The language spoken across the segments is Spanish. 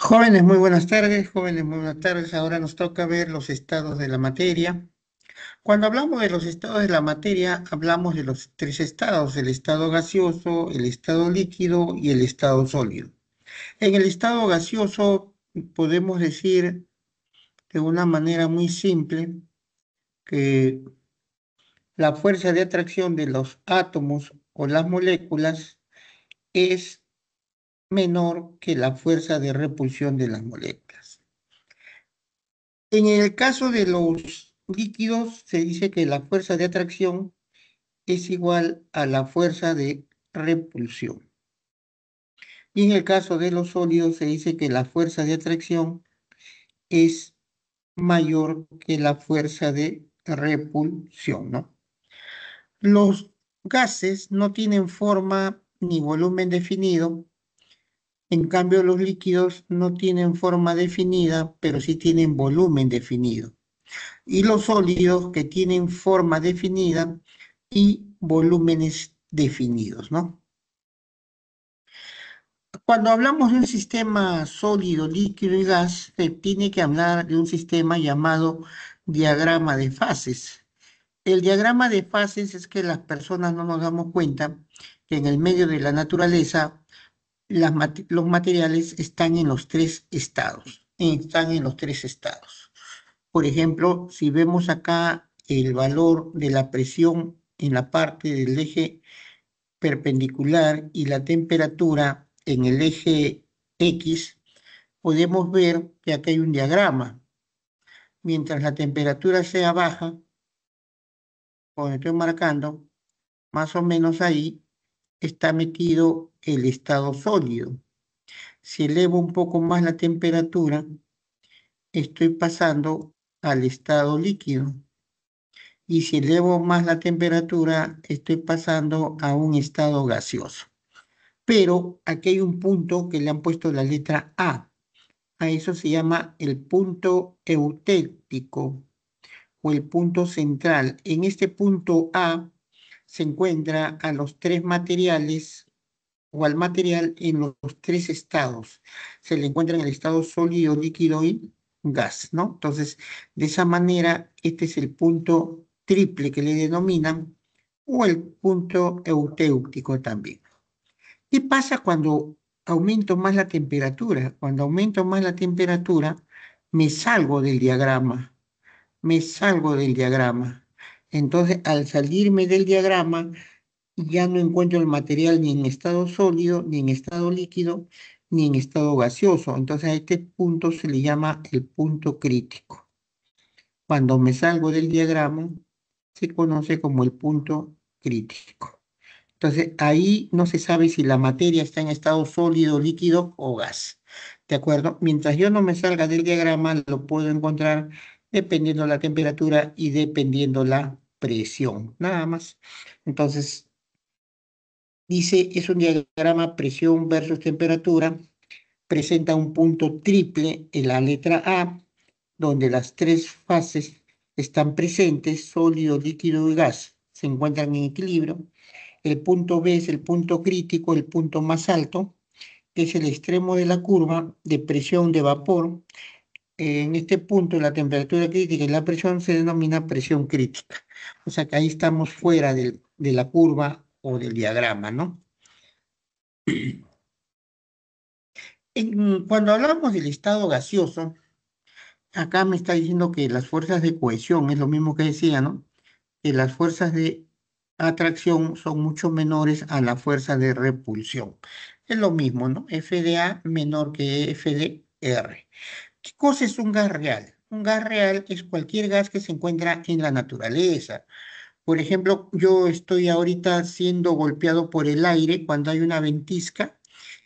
Jóvenes, muy buenas tardes, jóvenes, muy buenas tardes. Ahora nos toca ver los estados de la materia. Cuando hablamos de los estados de la materia, hablamos de los tres estados, el estado gaseoso, el estado líquido y el estado sólido. En el estado gaseoso podemos decir de una manera muy simple que la fuerza de atracción de los átomos o las moléculas es menor que la fuerza de repulsión de las moléculas. En el caso de los líquidos, se dice que la fuerza de atracción es igual a la fuerza de repulsión. Y en el caso de los sólidos, se dice que la fuerza de atracción es mayor que la fuerza de repulsión, ¿no? Los gases no tienen forma ni volumen definido. En cambio, los líquidos no tienen forma definida, pero sí tienen volumen definido. Y los sólidos que tienen forma definida y volúmenes definidos, ¿no? Cuando hablamos de un sistema sólido, líquido y gas, se tiene que hablar de un sistema llamado diagrama de fases. El diagrama de fases es que las personas no nos damos cuenta que en el medio de la naturaleza los materiales están en los tres estados, están en los tres estados. Por ejemplo, si vemos acá el valor de la presión en la parte del eje perpendicular y la temperatura en el eje X, podemos ver que aquí hay un diagrama. Mientras la temperatura sea baja, como estoy marcando, más o menos ahí está metido el estado sólido. Si elevo un poco más la temperatura, estoy pasando al estado líquido. Y si elevo más la temperatura, estoy pasando a un estado gaseoso. Pero aquí hay un punto que le han puesto la letra A. A eso se llama el punto eutéctico o el punto central. En este punto A se encuentra a los tres materiales o al material en los tres estados. Se le encuentra en el estado sólido, líquido y gas, ¿no? Entonces, de esa manera, este es el punto triple que le denominan o el punto eutéutico también. ¿Qué pasa cuando aumento más la temperatura? Cuando aumento más la temperatura, me salgo del diagrama, me salgo del diagrama. Entonces, al salirme del diagrama, ya no encuentro el material ni en estado sólido, ni en estado líquido, ni en estado gaseoso. Entonces a este punto se le llama el punto crítico. Cuando me salgo del diagrama, se conoce como el punto crítico. Entonces ahí no se sabe si la materia está en estado sólido, líquido o gas. ¿De acuerdo? Mientras yo no me salga del diagrama, lo puedo encontrar dependiendo la temperatura y dependiendo la presión. Nada más. Entonces, dice, es un diagrama presión versus temperatura, presenta un punto triple en la letra A, donde las tres fases están presentes, sólido, líquido y gas, se encuentran en equilibrio. El punto B es el punto crítico, el punto más alto, que es el extremo de la curva de presión de vapor. En este punto, la temperatura crítica y la presión se denomina presión crítica. O sea que ahí estamos fuera de la curva o del diagrama, ¿no? Cuando hablamos del estado gaseoso, acá me está diciendo que las fuerzas de cohesión, es lo mismo que decía, ¿no? Que las fuerzas de atracción son mucho menores a la fuerza de repulsión. Es lo mismo, ¿no? F de A menor que F de R. ¿Qué cosa es un gas real? Un gas real es cualquier gas que se encuentra en la naturaleza. Por ejemplo, yo estoy ahorita siendo golpeado por el aire cuando hay una ventisca.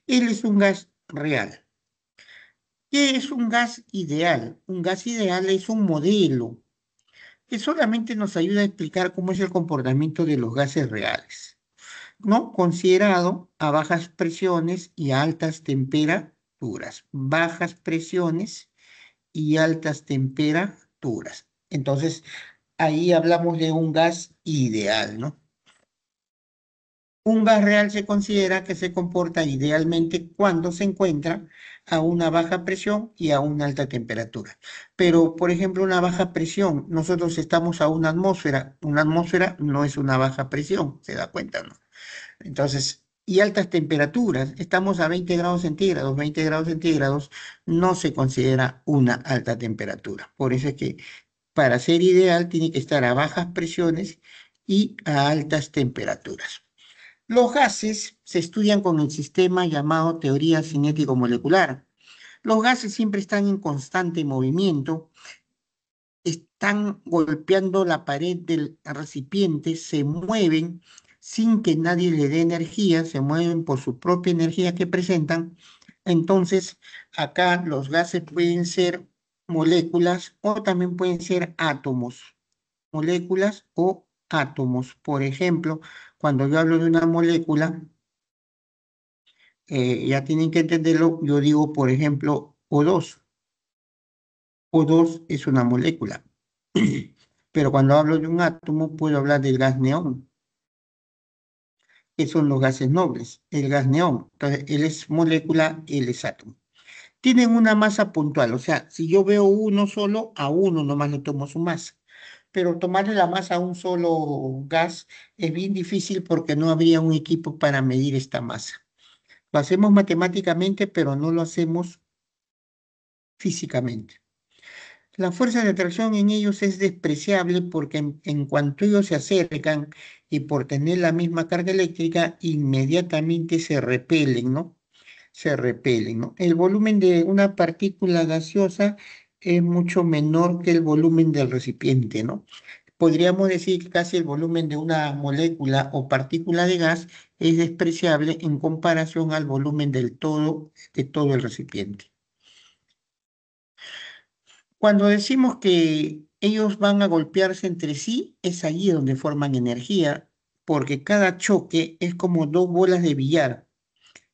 Él es un gas real. ¿Qué es un gas ideal? Un gas ideal es un modelo que solamente nos ayuda a explicar cómo es el comportamiento de los gases reales, ¿no? Considerado a bajas presiones y altas temperaturas. Bajas presiones y altas temperaturas. Entonces, ahí hablamos de un gas ideal, ¿no? Un gas real se considera que se comporta idealmente cuando se encuentra a una baja presión y a una alta temperatura. Pero, por ejemplo, una baja presión, nosotros estamos a una atmósfera no es una baja presión, se da cuenta, ¿no? Entonces, y altas temperaturas, estamos a 20 grados centígrados, 20 grados centígrados no se considera una alta temperatura. Por eso es que para ser ideal tiene que estar a bajas presiones y a altas temperaturas. Los gases se estudian con el sistema llamado teoría cinético-molecular. Los gases siempre están en constante movimiento, están golpeando la pared del recipiente, se mueven sin que nadie le dé energía, se mueven por su propia energía que presentan. Entonces, acá los gases pueden ser moléculas o también pueden ser átomos, moléculas o átomos. Por ejemplo, cuando yo hablo de una molécula, ya tienen que entenderlo, yo digo, por ejemplo, O2. O2 es una molécula. Pero cuando hablo de un átomo, puedo hablar del gas neón, que son los gases nobles, el gas neón. Entonces, él es molécula, él es átomo. Tienen una masa puntual, o sea, si yo veo uno solo, a uno nomás le tomo su masa. Pero tomarle la masa a un solo gas es bien difícil porque no habría un equipo para medir esta masa. Lo hacemos matemáticamente, pero no lo hacemos físicamente. La fuerza de atracción en ellos es despreciable porque en cuanto ellos se acercan y por tener la misma carga eléctrica, inmediatamente se repelen, ¿no? Se repelen, ¿no? El volumen de una partícula gaseosa es mucho menor que el volumen del recipiente, ¿no? Podríamos decir que casi el volumen de una molécula o partícula de gas es despreciable en comparación al volumen de todo el recipiente. Cuando decimos que ellos van a golpearse entre sí, es allí donde forman energía, porque cada choque es como dos bolas de billar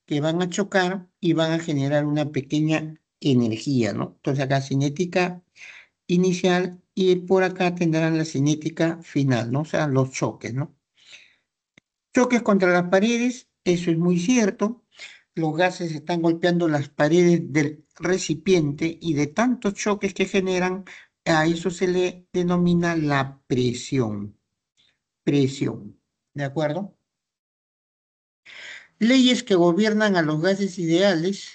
que van a chocar y van a generar una pequeña energía, ¿no? Entonces acá cinética inicial y por acá tendrán la cinética final, ¿no? O sea, los choques, ¿no? Choques contra las paredes, eso es muy cierto. Los gases están golpeando las paredes del recipiente y de tantos choques que generan, a eso se le denomina la presión. Presión. ¿De acuerdo? Leyes que gobiernan a los gases ideales,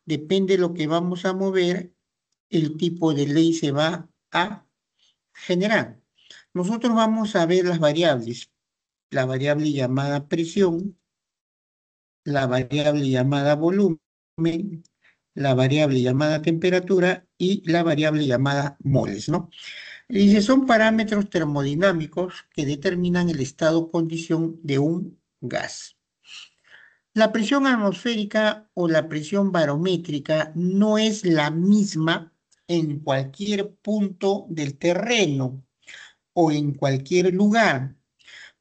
depende de lo que vamos a mover, el tipo de ley se va a generar. Nosotros vamos a ver las variables, la variable llamada presión, la variable llamada volumen, la variable llamada temperatura y la variable llamada moles, ¿no? Y dice, son parámetros termodinámicos que determinan el estado o condición de un gas. La presión atmosférica o la presión barométrica no es la misma en cualquier punto del terreno o en cualquier lugar.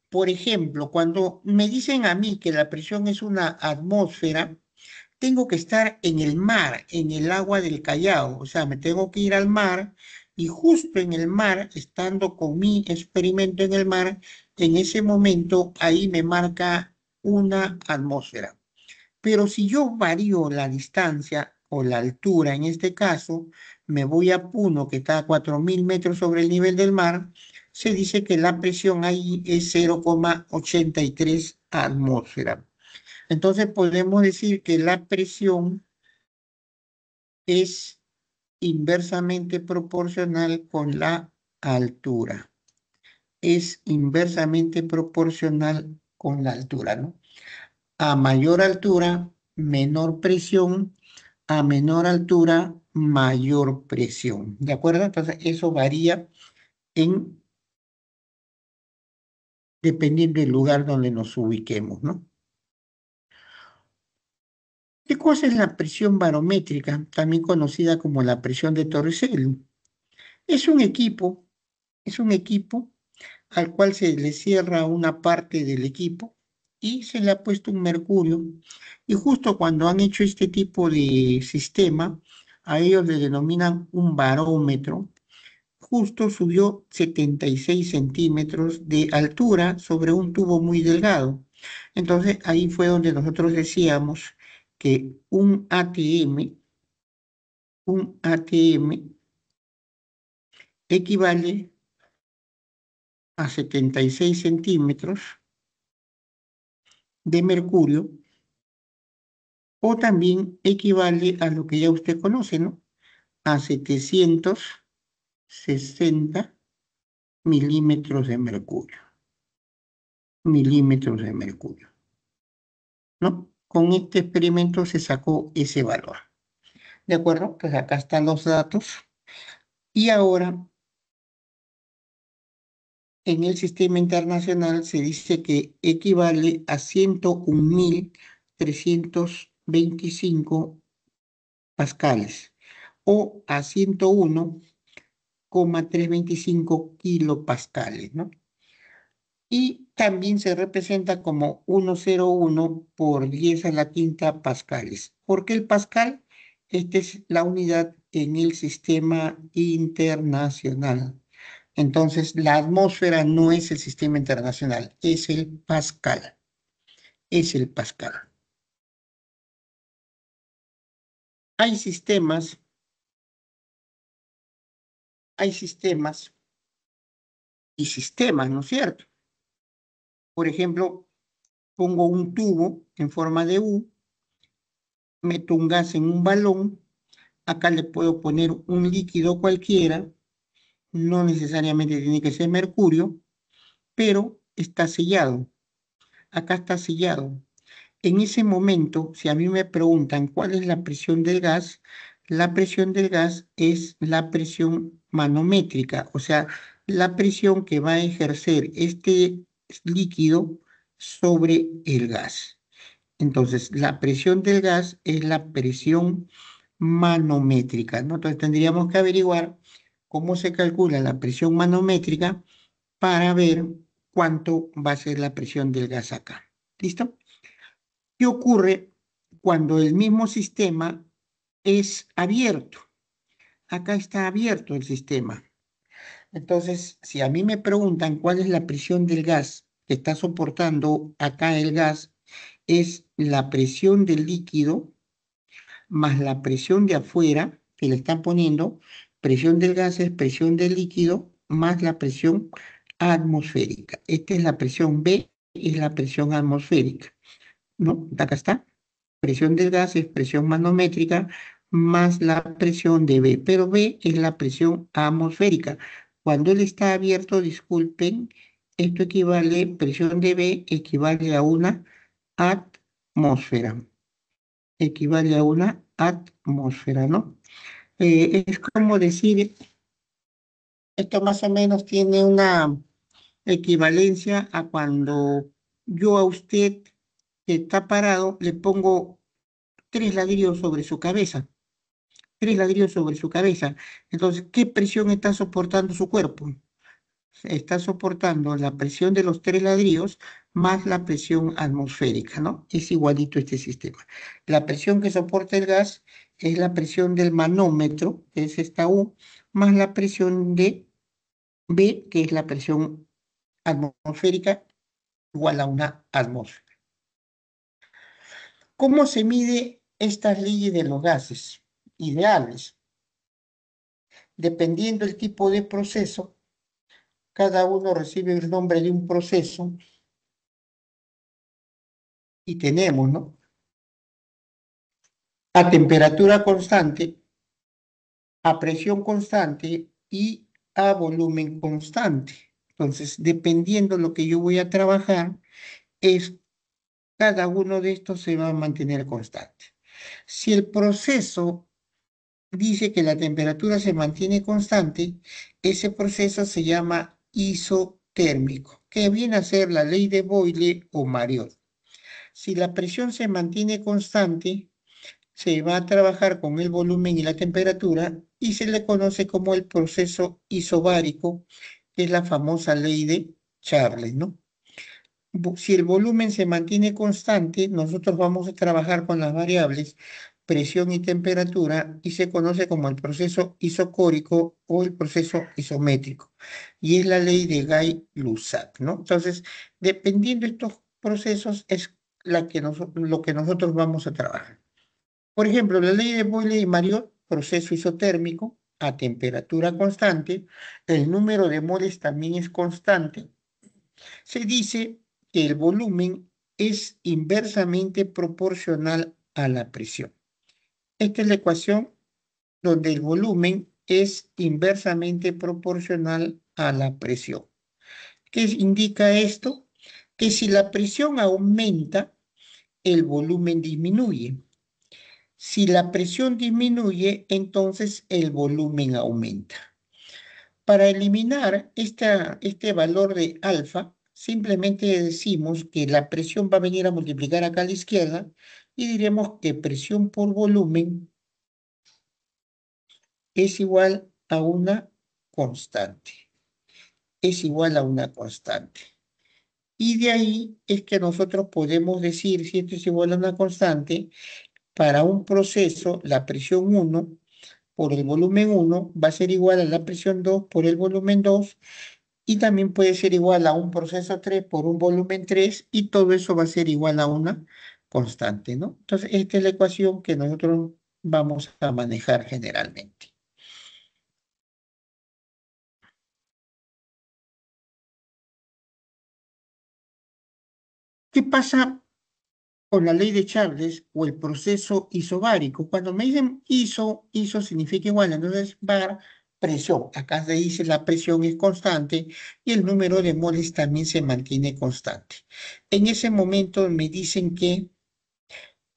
Por ejemplo, cuando me dicen a mí que la presión es una atmósfera, tengo que estar en el mar, en el agua del Callao, o sea, me tengo que ir al mar y justo en el mar, estando con mi experimento en el mar, en ese momento ahí me marca una atmósfera. Pero si yo varío la distancia o la altura, en este caso, me voy a Puno, que está a 4.000 metros sobre el nivel del mar, se dice que la presión ahí es 0,83 atmósfera. Entonces podemos decir que la presión es inversamente proporcional con la altura. Es inversamente proporcional con la altura, ¿no? A mayor altura, menor presión, a menor altura, mayor presión. ¿De acuerdo? Entonces eso varía en dependiendo del lugar donde nos ubiquemos, ¿no? ¿Qué cosa es la presión barométrica, también conocida como la presión de Torricelli? Es un equipo, es un equipo al cual se le cierra una parte del equipo y se le ha puesto un mercurio. Y justo cuando han hecho este tipo de sistema, a ellos le denominan un barómetro, justo subió 76 centímetros de altura sobre un tubo muy delgado. Entonces, ahí fue donde nosotros decíamos que un ATM equivale a 76 centímetros de mercurio, o también equivale a lo que ya usted conoce, ¿no? A 760 milímetros de mercurio, ¿no? Con este experimento se sacó ese valor. ¿De acuerdo? Pues acá están los datos. Y ahora, en el sistema internacional se dice que equivale a 101.325 pascales o a 101,325 kilopascales, ¿no? Y también se representa como 101 por 10 a la quinta pascales. ¿Por qué el pascal? Esta es la unidad en el sistema internacional. Entonces, la atmósfera no es el sistema internacional, es el pascal. Es el pascal. Hay sistemas, hay sistemas y sistemas, ¿no es cierto? Por ejemplo, pongo un tubo en forma de U, meto un gas en un balón, acá le puedo poner un líquido cualquiera, no necesariamente tiene que ser mercurio, pero está sellado. Acá está sellado. En ese momento, si a mí me preguntan cuál es la presión del gas, la presión del gas es la presión manométrica, o sea, la presión que va a ejercer este líquido sobre el gas. Entonces, la presión del gas es la presión manométrica, ¿no? Entonces, tendríamos que averiguar cómo se calcula la presión manométrica para ver cuánto va a ser la presión del gas acá. ¿Listo? ¿Qué ocurre cuando el mismo sistema es abierto? Acá está abierto el sistema. Entonces, si a mí me preguntan cuál es la presión del gas que está soportando acá el gas, es la presión del líquido más la presión de afuera que le están poniendo. Presión del gas es presión del líquido más la presión atmosférica. Esta es la presión B, es la presión atmosférica, ¿no? Acá está. Presión del gas es presión manométrica más la presión de B, pero B es la presión atmosférica. Cuando él está abierto, disculpen, esto equivale, presión de B equivale a una atmósfera, equivale a una atmósfera, ¿no? Es como decir, esto más o menos tiene una equivalencia a cuando yo a usted que está parado le pongo 3 ladrillos sobre su cabeza, 3 ladrillos sobre su cabeza. Entonces, ¿qué presión está soportando su cuerpo? Está soportando la presión de los 3 ladrillos más la presión atmosférica, ¿no? Es igualito este sistema. La presión que soporta el gas es la presión del manómetro, que es esta U, más la presión de B, que es la presión atmosférica, igual a una atmósfera. ¿Cómo se mide estas leyes de los gases ideales? Dependiendo del tipo de proceso, cada uno recibe el nombre de un proceso y tenemos, ¿no? A temperatura constante, a presión constante y a volumen constante. Entonces, dependiendo de lo que yo voy a trabajar, es cada uno de estos se va a mantener constante. Si el proceso dice que la temperatura se mantiene constante, ese proceso se llama isotérmico, que viene a ser la ley de Boyle o Mariot. Si la presión se mantiene constante, se va a trabajar con el volumen y la temperatura y se le conoce como el proceso isobárico, que es la famosa ley de Charles, ¿no? Si el volumen se mantiene constante, nosotros vamos a trabajar con las variables presión y temperatura y se conoce como el proceso isocórico o el proceso isométrico. Y es la ley de Gay-Lussac, ¿no? Entonces, dependiendo de estos procesos es lo que nosotros vamos a trabajar. Por ejemplo, la ley de Boyle y Mariotte, proceso isotérmico a temperatura constante, el número de moles también es constante. Se dice que el volumen es inversamente proporcional a la presión. Esta es la ecuación donde el volumen es inversamente proporcional a la presión. ¿Qué indica esto? Que si la presión aumenta, el volumen disminuye. Si la presión disminuye, entonces el volumen aumenta. Para eliminar este valor de alfa, simplemente decimos que la presión va a venir a multiplicar acá a la izquierda y diremos que presión por volumen es igual a una constante. Es igual a una constante. Y de ahí es que nosotros podemos decir, si esto es igual a una constante, para un proceso, la presión 1 por el volumen 1 va a ser igual a la presión 2 por el volumen 2 y también puede ser igual a un proceso 3 por un volumen 3 y todo eso va a ser igual a una constante, ¿no? Entonces, esta es la ecuación que nosotros vamos a manejar generalmente. ¿Qué pasa con la ley de Charles o el proceso isobárico? Cuando me dicen iso significa igual, entonces bar, presión. Acá se dice la presión es constante y el número de moles también se mantiene constante. En ese momento me dicen que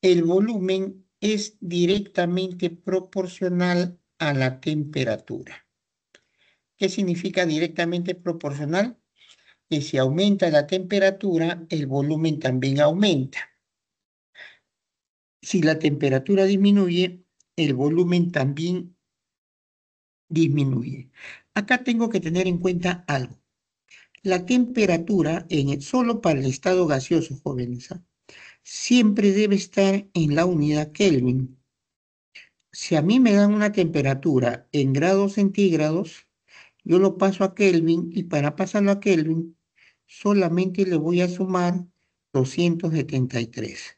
el volumen es directamente proporcional a la temperatura. ¿Qué significa directamente proporcional? Que si aumenta la temperatura, el volumen también aumenta. Si la temperatura disminuye, el volumen también disminuye. Acá tengo que tener en cuenta algo. La temperatura, solo para el estado gaseoso, jóvenes, siempre debe estar en la unidad Kelvin. Si a mí me dan una temperatura en grados centígrados, yo lo paso a Kelvin y para pasarlo a Kelvin solamente le voy a sumar 273.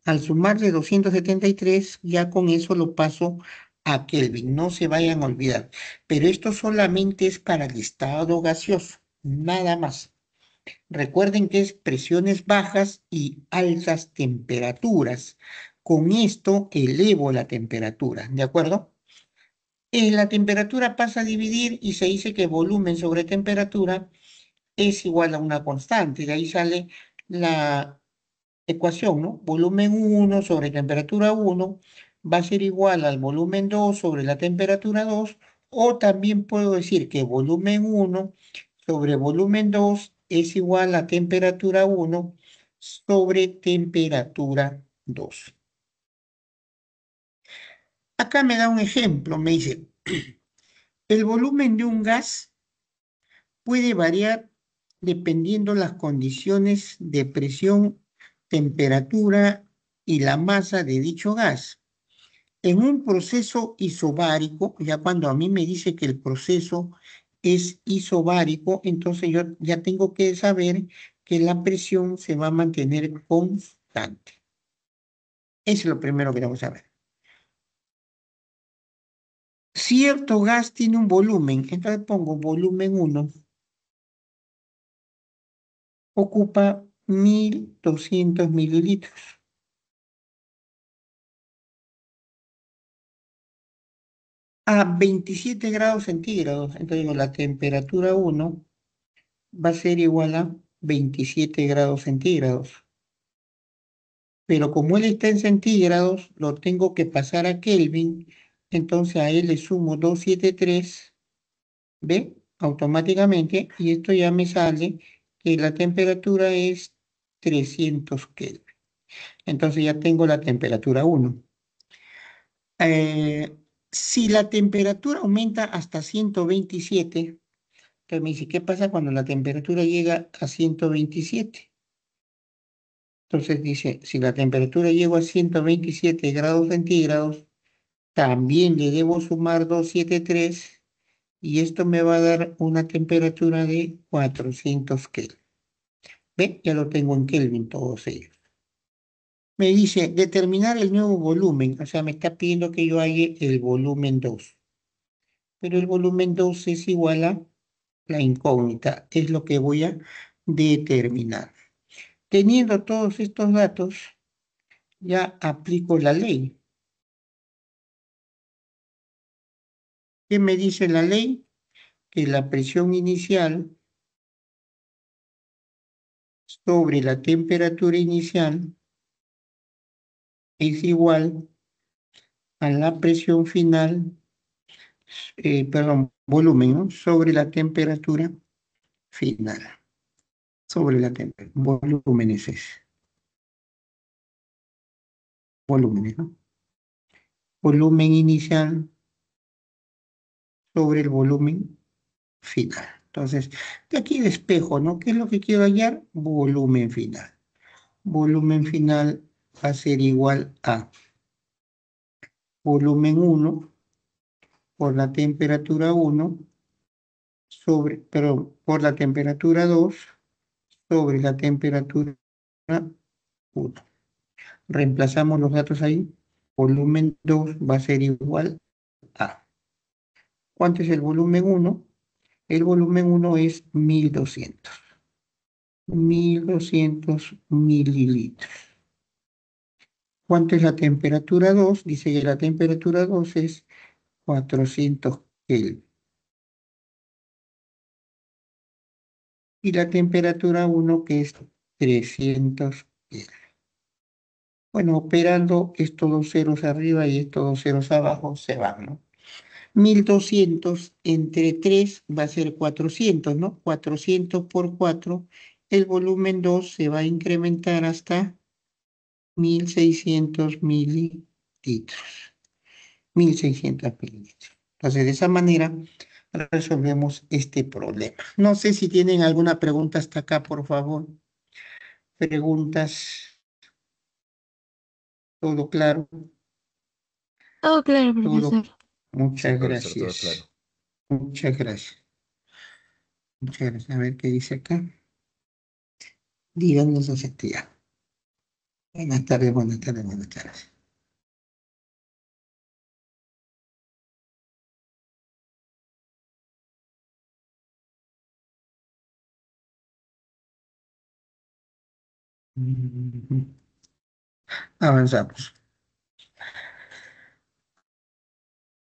Al sumarle 273, ya con eso lo paso a Kelvin. No se vayan a olvidar. Pero esto solamente es para el estado gaseoso, nada más. Recuerden que es presiones bajas y altas temperaturas. Con esto elevo la temperatura, ¿de acuerdo? La temperatura pasa a dividir y se dice que volumen sobre temperatura es igual a una constante. De ahí sale la ecuación, ¿no? Volumen 1 sobre temperatura 1 va a ser igual al volumen 2 sobre la temperatura 2, o también puedo decir que volumen 1 sobre volumen 2 es igual a temperatura 1 sobre temperatura 2. Acá me da un ejemplo, me dice, el volumen de un gas puede variar dependiendo las condiciones de presión, temperatura y la masa de dicho gas. En un proceso isobárico, ya cuando a mí me dice que el proceso es isobárico, entonces yo ya tengo que saber que la presión se va a mantener constante. Eso es lo primero que vamos a ver. Cierto gas tiene un volumen, entonces pongo volumen 1, ocupa 1200 mililitros. A 27 grados centígrados, entonces digo, la temperatura 1 va a ser igual a 27 grados centígrados. Pero como él está en centígrados, lo tengo que pasar a Kelvin, entonces a él le sumo 273, ¿ve? Automáticamente, y esto ya me sale que la temperatura es 300 Kelvin. Entonces ya tengo la temperatura 1. Si la temperatura aumenta hasta 127, entonces me dice, ¿qué pasa cuando la temperatura llega a 127? Entonces dice, si la temperatura llegó a 127 grados centígrados, también le debo sumar 273 y esto me va a dar una temperatura de 400 Kelvin. ¿Ve? Ya lo tengo en Kelvin, todos ellos. Me dice determinar el nuevo volumen, o sea, me está pidiendo que yo haga el volumen 2. Pero el volumen 2 es igual a la incógnita, es lo que voy a determinar. Teniendo todos estos datos, ya aplico la ley. ¿Qué me dice la ley? Que la presión inicial sobre la temperatura inicial es igual a la presión final, perdón, volumen, ¿no? Sobre la temperatura final. Sobre la temperatura. Volumen es ese. Volúmenes, ¿no? Volumen inicial sobre el volumen final. Entonces, de aquí despejo, ¿no? ¿Qué es lo que quiero hallar? Volumen final. Volumen final va a ser igual a volumen 1 por la temperatura 1 sobre, perdón, por la temperatura 2 sobre la temperatura 1. Reemplazamos los datos ahí. Volumen 2 va a ser igual a. ¿Cuánto es el volumen 1? El volumen 1 es 1200. 1200 mililitros. ¿Cuánto es la temperatura 2? Dice que la temperatura 2 es 400 Kelvin. Y la temperatura 1 que es 300 Kelvin. Bueno, operando estos dos ceros arriba y estos dos ceros abajo se van, ¿no? 1200 entre 3 va a ser 400, ¿no? 400 por 4, el volumen 2 se va a incrementar hasta 1600 mililitros. 1600 mililitros. Entonces, de esa manera resolvemos este problema. No sé si tienen alguna pregunta hasta acá, por favor. Preguntas, todo claro, Todo claro, todo. profesor. Sí, Muchas profesor, todo claro. gracias. Muchas gracias. Muchas gracias. A ver qué dice acá. Díganos a ya. Buenas tardes, buenas tardes, buenas tardes. Ujú. Avanzamos.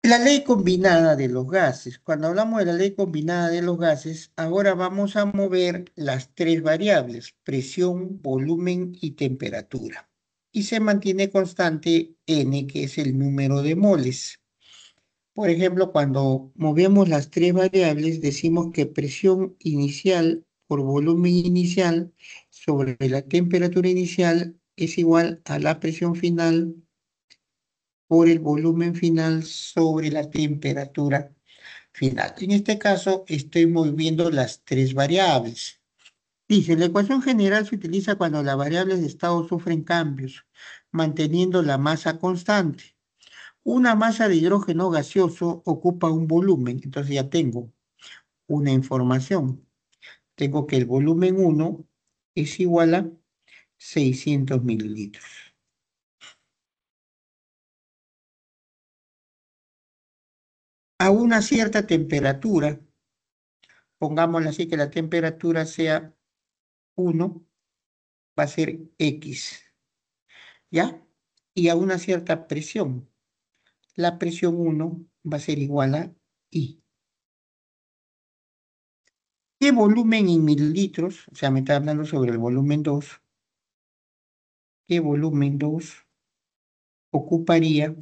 La ley combinada de los gases. Cuando hablamos de la ley combinada de los gases, ahora vamos a mover las tres variables, presión, volumen y temperatura. Y se mantiene constante N, que es el número de moles. Por ejemplo, cuando movemos las tres variables, decimos que presión inicial por volumen inicial sobre la temperatura inicial es igual a la presión final por el volumen final sobre la temperatura final. En este caso, estoy moviendo las tres variables. Dice, la ecuación general se utiliza cuando las variables de estado sufren cambios, manteniendo la masa constante. Una masa de hidrógeno gaseoso ocupa un volumen, entonces ya tengo una información. Tengo que el volumen 1 es igual a 600 mililitros. A una cierta temperatura, pongámosle así que la temperatura sea 1, va a ser X, ¿ya? Y a una cierta presión, la presión 1 va a ser igual a I. ¿Qué volumen en mililitros? O sea, me está hablando sobre el volumen 2. ¿Qué volumen 2 ocuparía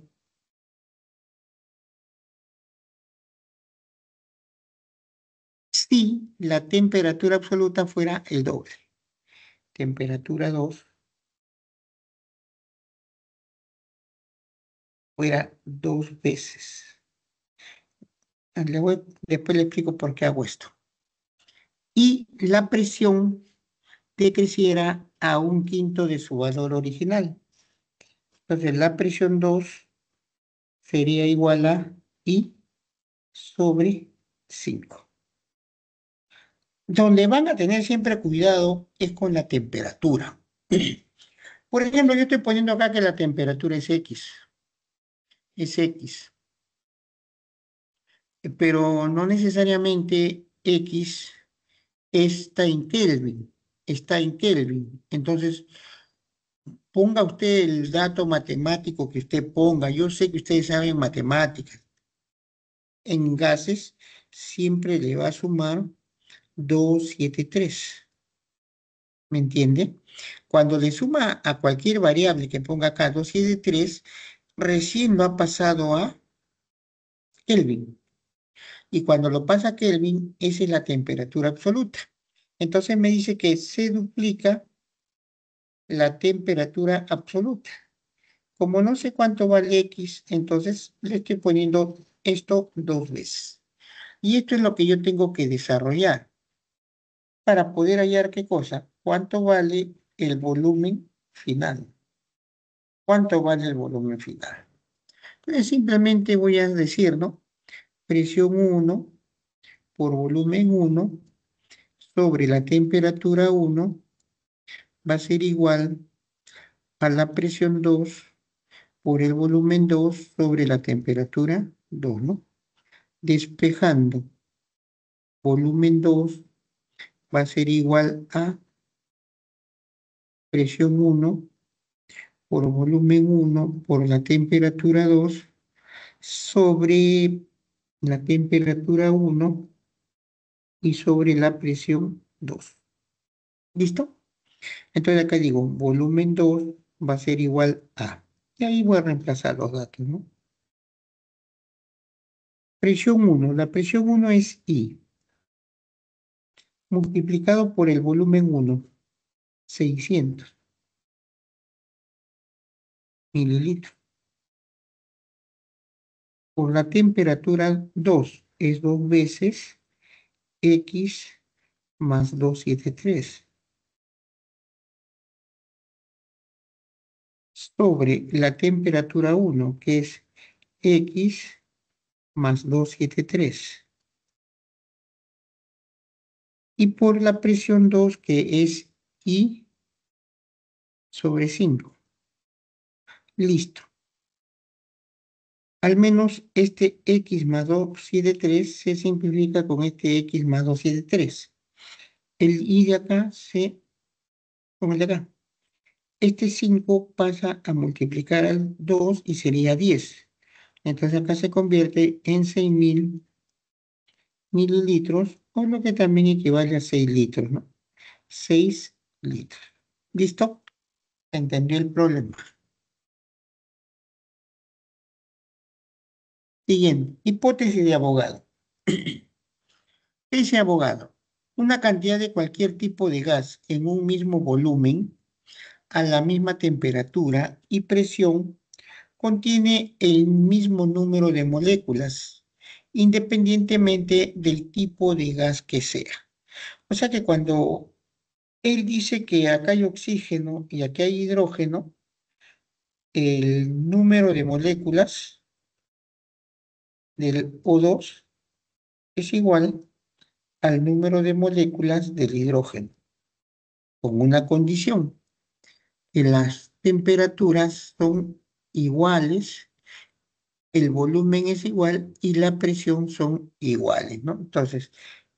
si la temperatura absoluta fuera el doble? Temperatura 2 fuera 2 veces. Después le explico por qué hago esto. Y la presión decreciera a un quinto de su valor original. Entonces la presión 2 sería igual a I sobre 5. Donde van a tener siempre cuidado es con la temperatura. Por ejemplo, yo estoy poniendo acá que la temperatura es X, pero no necesariamente X está en Kelvin, está en Kelvin. Entonces, ponga usted el dato matemático que usted ponga. Yo sé que ustedes saben matemáticas. En gases siempre le va a sumar 273. ¿Me entiende? Cuando le suma a cualquier variable que ponga acá 273, recién lo ha pasado a Kelvin. Y cuando lo pasa a Kelvin, esa es la temperatura absoluta. Entonces me dice que se duplica la temperatura absoluta. Como no sé cuánto vale X, entonces le estoy poniendo esto dos veces. Y esto es lo que yo tengo que desarrollar para poder hallar qué cosa, cuánto vale el volumen final. ¿Cuánto vale el volumen final? Entonces simplemente voy a decir, ¿no? Presión 1 por volumen 1 sobre la temperatura 1 va a ser igual a la presión 2 por el volumen 2 sobre la temperatura 2, ¿no? Despejando volumen 2 va a ser igual a presión 1 por volumen 1 por la temperatura 2 sobre la temperatura 1 y sobre la presión 2. ¿Listo? Entonces acá digo, volumen 2 va a ser igual a. Y ahí voy a reemplazar los datos, ¿no? Presión 1. La presión 1 es I, multiplicado por el volumen 1, 600 mililitros. Por la temperatura 2 es 2 veces X más 273. Sobre la temperatura 1, que es X más 273. Y por la presión 2, que es I sobre 5. Listo. Al menos este X más 273 se simplifica con este X más 273. El I de acá con el de acá. Este 5 pasa a multiplicar al 2 y sería 10. Entonces acá se convierte en 6.000 mililitros, o lo que también equivale a 6 litros, ¿no? 6 litros. ¿Listo? ¿Entendió el problema? Siguiente, hipótesis de abogado. Ese abogado, una cantidad de cualquier tipo de gas en un mismo volumen, a la misma temperatura y presión, contiene el mismo número de moléculas, independientemente del tipo de gas que sea. O sea que cuando él dice que acá hay oxígeno y aquí hay hidrógeno, el número de moléculas del O2 es igual al número de moléculas del hidrógeno, con una condición, que las temperaturas son iguales, el volumen es igual y la presión son iguales, ¿no? Entonces,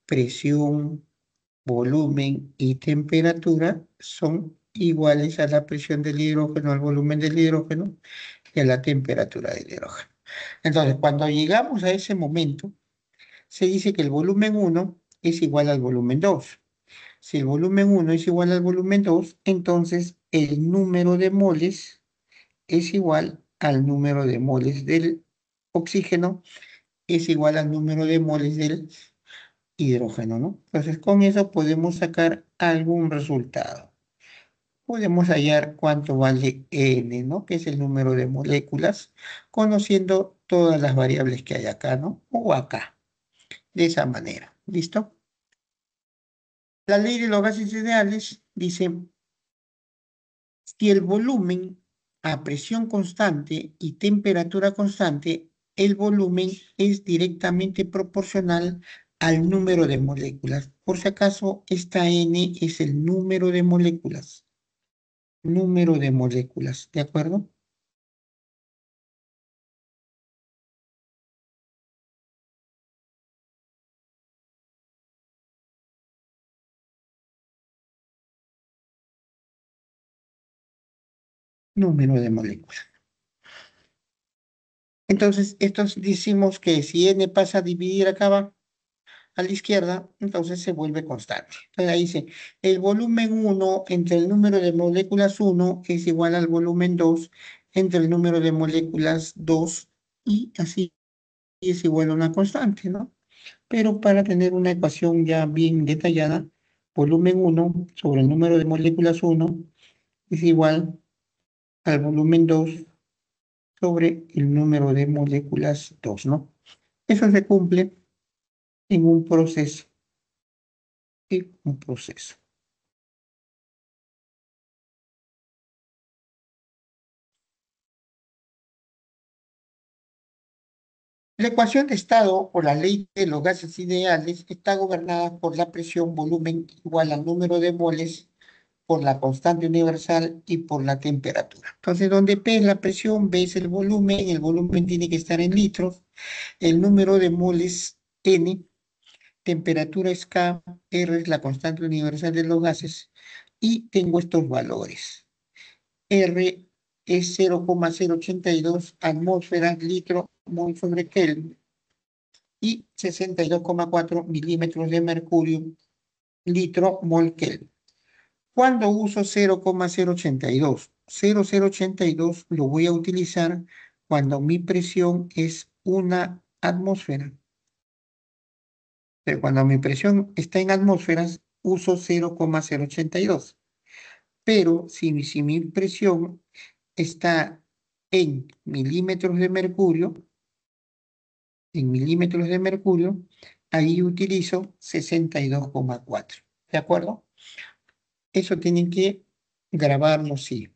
presión, volumen y temperatura son iguales a la presión del hidrógeno, al volumen del hidrógeno y a la temperatura del hidrógeno. Entonces, cuando llegamos a ese momento, se dice que el volumen 1 es igual al volumen 2. Si el volumen 1 es igual al volumen 2, entonces el número de moles es igual al número de moles del oxígeno, es igual al número de moles del hidrógeno, ¿no? Entonces, con eso podemos sacar algún resultado. Podemos hallar cuánto vale N, ¿no? Que es el número de moléculas, conociendo todas las variables que hay acá, ¿no? O acá, de esa manera. ¿Listo? La ley de los gases ideales dice, si el volumen a presión constante y temperatura constante, el volumen es directamente proporcional al número de moléculas. Por si acaso, esta N es el número de moléculas. Número de moléculas, ¿de acuerdo? Número de moléculas. Entonces, estos decimos que si N pasa a dividir acá a la izquierda, entonces se vuelve constante. Entonces ahí dice, el volumen 1 entre el número de moléculas 1 es igual al volumen 2 entre el número de moléculas 2 y así es igual a una constante, ¿no? Pero para tener una ecuación ya bien detallada, volumen 1 sobre el número de moléculas 1 es igual al volumen 2 sobre el número de moléculas 2, ¿no? Eso se cumple en un proceso, en un proceso. La ecuación de estado o la ley de los gases ideales está gobernada por la presión volumen igual al número de moles por la constante universal y por la temperatura. Entonces, donde P es la presión, B es el volumen tiene que estar en litros, el número de moles N, temperatura es K, R es la constante universal de los gases y tengo estos valores. R es 0,082 atmósferas litro mol sobre Kelvin y 62,4 milímetros de mercurio litro mol Kelvin. ¿Cuándo uso 0,082? 0,082 lo voy a utilizar cuando mi presión es una atmósfera. Pero cuando mi presión está en atmósferas, uso 0,082. Pero si mi presión está en milímetros de mercurio, ahí utilizo 62,4. ¿De acuerdo? Eso tienen que grabarlo, sí.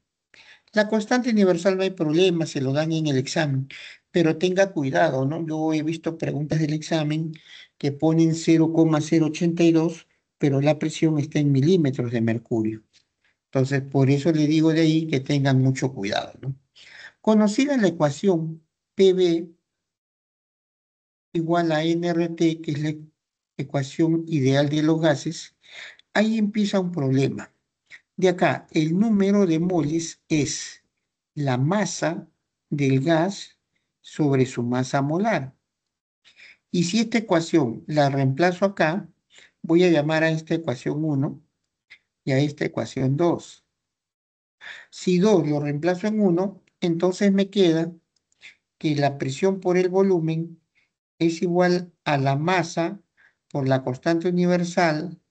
La constante universal no hay problema, se lo dan en el examen, pero tenga cuidado, ¿no? Yo he visto preguntas del examen que ponen 0,082, pero la presión está en milímetros de mercurio. Entonces, por eso le digo de ahí que tengan mucho cuidado, ¿no? Conocida la ecuación PV igual a nRT, que es la ecuación ideal de los gases, ahí empieza un problema. De acá, el número de moles es la masa del gas sobre su masa molar. Y si esta ecuación la reemplazo acá, voy a llamar a esta ecuación 1 y a esta ecuación 2. Si 2 lo reemplazo en 1, entonces me queda que la presión por el volumen es igual a la masa por la constante universal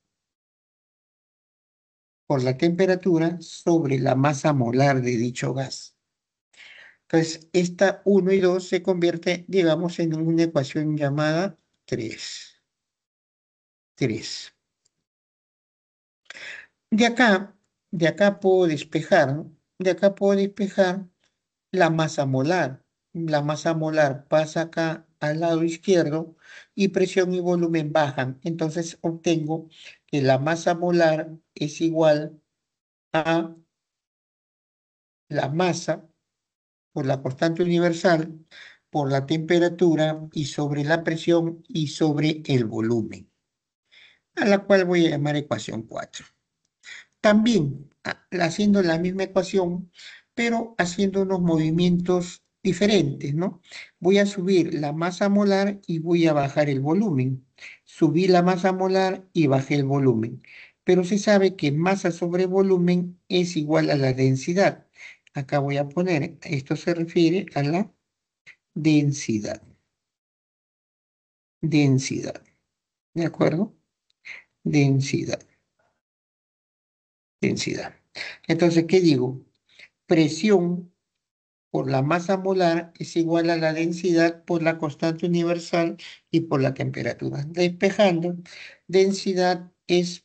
por la temperatura sobre la masa molar de dicho gas. Entonces, esta 1 y 2 se convierte, digamos, en una ecuación llamada 3. 3. De acá, de acá puedo despejar, ¿no? De acá puedo despejar la masa molar. La masa molar pasa acá al lado izquierdo y presión y volumen bajan. Entonces obtengo que la masa molar es igual a la masa por la constante universal, por la temperatura y sobre la presión y sobre el volumen, a la cual voy a llamar ecuación 4. También haciendo la misma ecuación, pero haciendo unos movimientos diferentes, ¿no? Voy a subir la masa molar y voy a bajar el volumen. Subí la masa molar y bajé el volumen. Pero se sabe que masa sobre volumen es igual a la densidad. Acá voy a poner, esto se refiere a la densidad. Densidad. ¿De acuerdo? Densidad. Densidad. Entonces, ¿qué digo? Presión por la masa molar es igual a la densidad por la constante universal y por la temperatura. Despejando, densidad es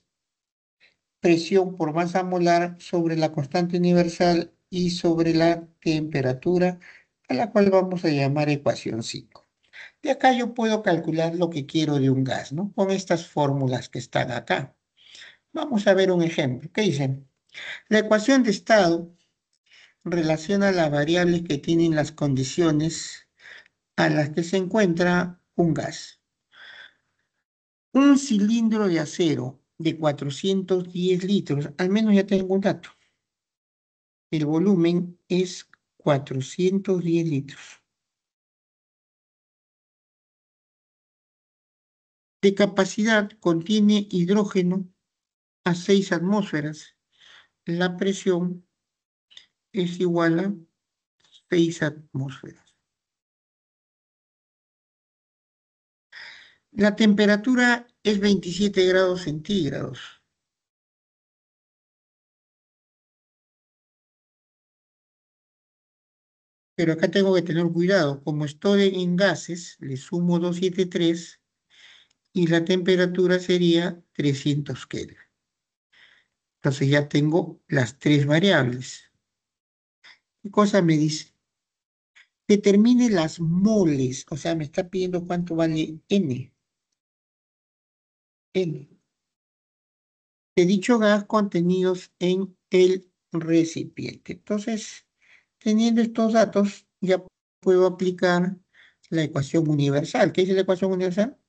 presión por masa molar sobre la constante universal y sobre la temperatura, a la cual vamos a llamar ecuación 5. De acá yo puedo calcular lo que quiero de un gas, ¿no? Con estas fórmulas que están acá. Vamos a ver un ejemplo. ¿Qué dicen? La ecuación de estado relaciona las variables que tienen las condiciones a las que se encuentra un gas. Un cilindro de acero de 410 litros, al menos ya tengo un dato. El volumen es 410 litros. De capacidad contiene hidrógeno a 6 atmósferas. La presión es igual a 6 atmósferas. La temperatura es 27 grados centígrados. Pero acá tengo que tener cuidado. Como estoy en gases, le sumo 273 y la temperatura sería 300 Kelvin. Entonces ya tengo las tres variables. ¿Qué cosa me dice? Determine las moles, o sea, me está pidiendo cuánto vale N. N. De dicho gas contenidos en el recipiente. Entonces, teniendo estos datos, ya puedo aplicar la ecuación universal. ¿Qué dice la ecuación universal?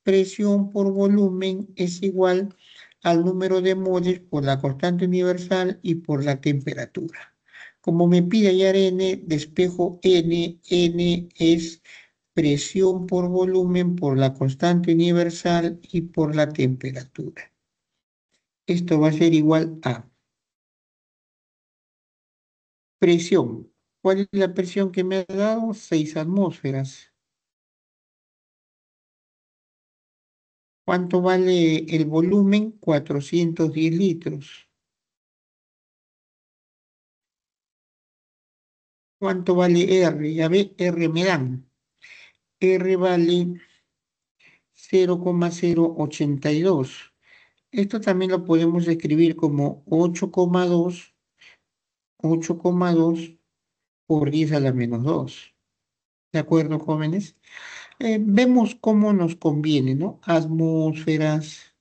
Presión por volumen es igual al número de moles por la constante universal y por la temperatura. Como me pide hallar N, despejo N. N es presión por volumen por la constante universal y por la temperatura. Esto va a ser igual a presión. ¿Cuál es la presión que me ha dado? 6 atmósferas. ¿Cuánto vale el volumen? 410 litros. ¿Cuánto vale R? Ya ve, R me dan. R vale 0,082. Esto también lo podemos escribir como 8,2 por 10 a la menos 2. ¿De acuerdo, jóvenes? Vemos cómo nos conviene, ¿no? Atmósferas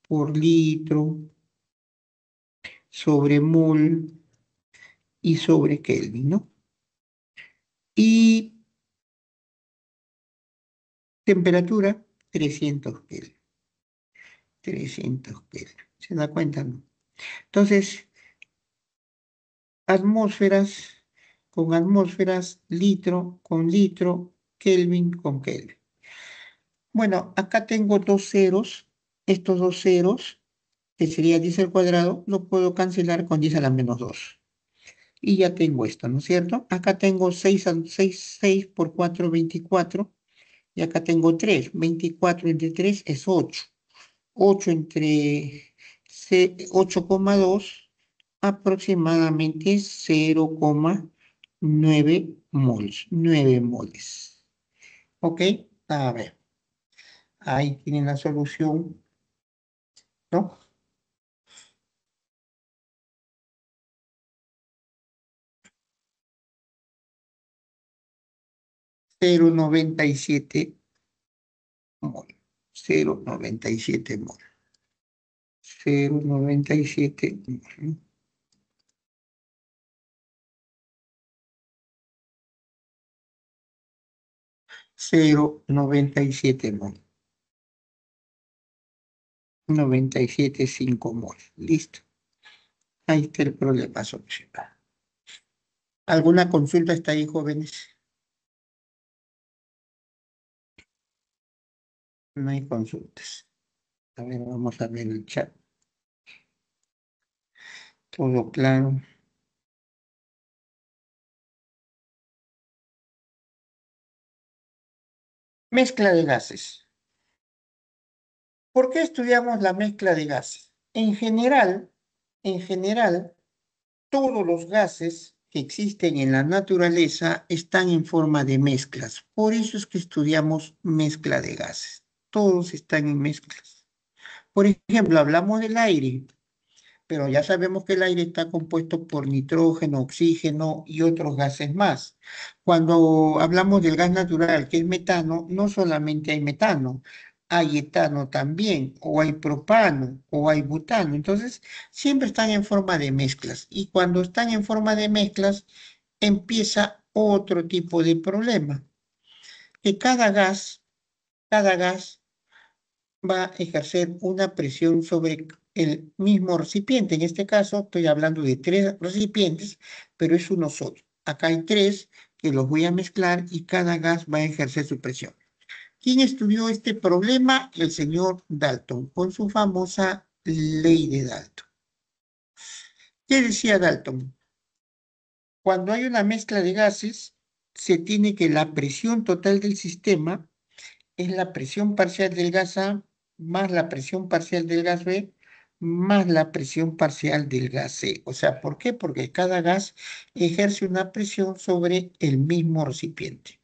por litro sobre mol y sobre Kelvin, ¿no? Y temperatura, 300 Kelvin. 300 Kelvin. ¿Se da cuenta, no? Entonces, atmósferas con atmósferas, litro con litro, Kelvin con Kelvin. Bueno, acá tengo dos ceros. Estos dos ceros, que sería 10 al cuadrado, lo puedo cancelar con 10 a la menos 2. Y ya tengo esto, ¿no es cierto? Acá tengo 6 por 4, 24. Y acá tengo 3. 24 entre 3 es 8. 8 entre 8,2 aproximadamente 0,9 moles. 9 moles. ¿Ok? A ver, ahí tienen la solución, ¿no? 0,97 mol. 0,97 mol. 0,97 mol. 0,97 mol. 97,5 mol. Listo. Ahí está el problema solucionado. ¿Alguna consulta está ahí, jóvenes? No hay consultas. A ver, vamos a ver el chat. Todo claro. Mezcla de gases. ¿Por qué estudiamos la mezcla de gases? En general, todos los gases que existen en la naturaleza están en forma de mezclas. Por eso es que estudiamos mezcla de gases. Todos están en mezclas. Por ejemplo, hablamos del aire. pero ya sabemos que el aire está compuesto por nitrógeno, oxígeno y otros gases más. Cuando hablamos del gas natural, que es metano, no solamente hay metano, hay etano también, o hay propano, o hay butano. Entonces, siempre están en forma de mezclas. Y cuando están en forma de mezclas, empieza otro tipo de problema, que cada gas va a ejercer una presión sobre el mismo recipiente. En este caso, estoy hablando de tres recipientes, pero es uno solo. Acá hay tres que los voy a mezclar y cada gas va a ejercer su presión. ¿Quién estudió este problema? El señor Dalton, con su famosa ley de Dalton. ¿Qué decía Dalton? Cuando hay una mezcla de gases, se tiene que la presión total del sistema es la presión parcial del gas A más la presión parcial del gas B más la presión parcial del gas C. O sea, ¿por qué? Porque cada gas ejerce una presión sobre el mismo recipiente.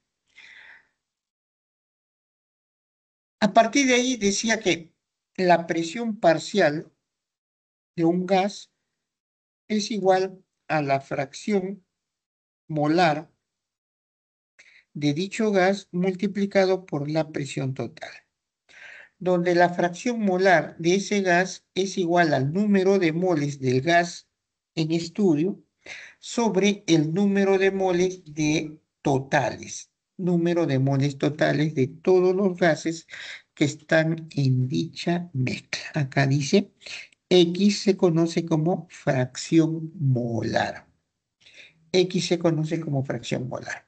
A partir de ahí decía que la presión parcial de un gas es igual a la fracción molar de dicho gas multiplicado por la presión total, donde la fracción molar de ese gas es igual al número de moles del gas en estudio sobre el número de moles de totales, número de moles totales de todos los gases que están en dicha mezcla. Acá dice, X se conoce como fracción molar. X se conoce como fracción molar.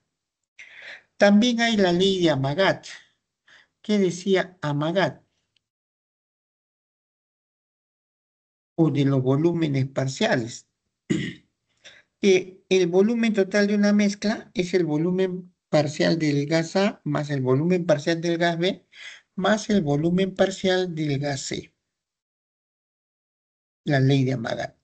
También hay la ley de Amagat. ¿Qué decía Amagat? O de los volúmenes parciales, que el volumen total de una mezcla es el volumen parcial del gas A más el volumen parcial del gas B más el volumen parcial del gas C, la ley de Amagat,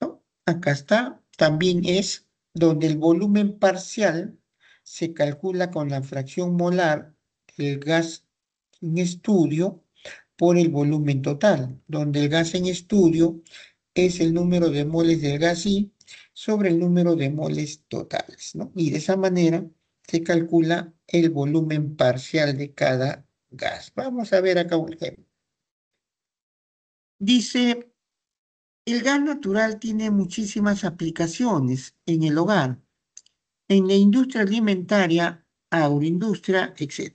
¿no? Acá está, también es donde el volumen parcial se calcula con la fracción molar del gas en estudio por el volumen total, donde el gas en estudio es el número de moles del gas I sobre el número de moles totales, ¿no? Y de esa manera se calcula el volumen parcial de cada gas. Vamos a ver acá un ejemplo. Dice, el gas natural tiene muchísimas aplicaciones en el hogar, en la industria alimentaria, agroindustria, etc.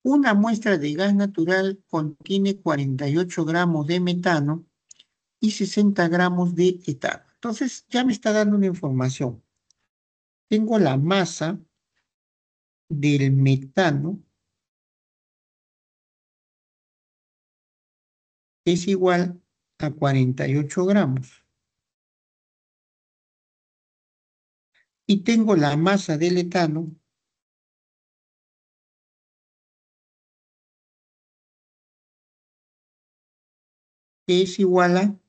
Una muestra de gas natural contiene 48 gramos de metano y 60 gramos de etano. Entonces ya me está dando una información. Tengo la masa del metano que es igual a 48 gramos. Y tengo la masa del etano que es igual a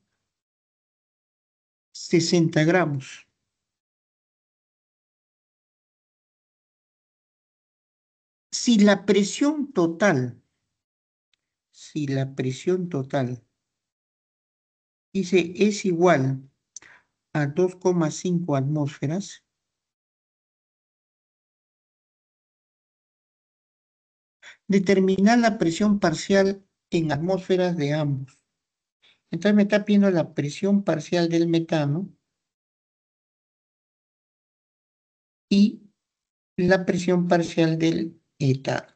60 gramos. Si la presión total, si la presión total dice es igual a 2,5 atmósferas, determinar la presión parcial en atmósferas de ambos. Entonces me está pidiendo la presión parcial del metano y la presión parcial del etano.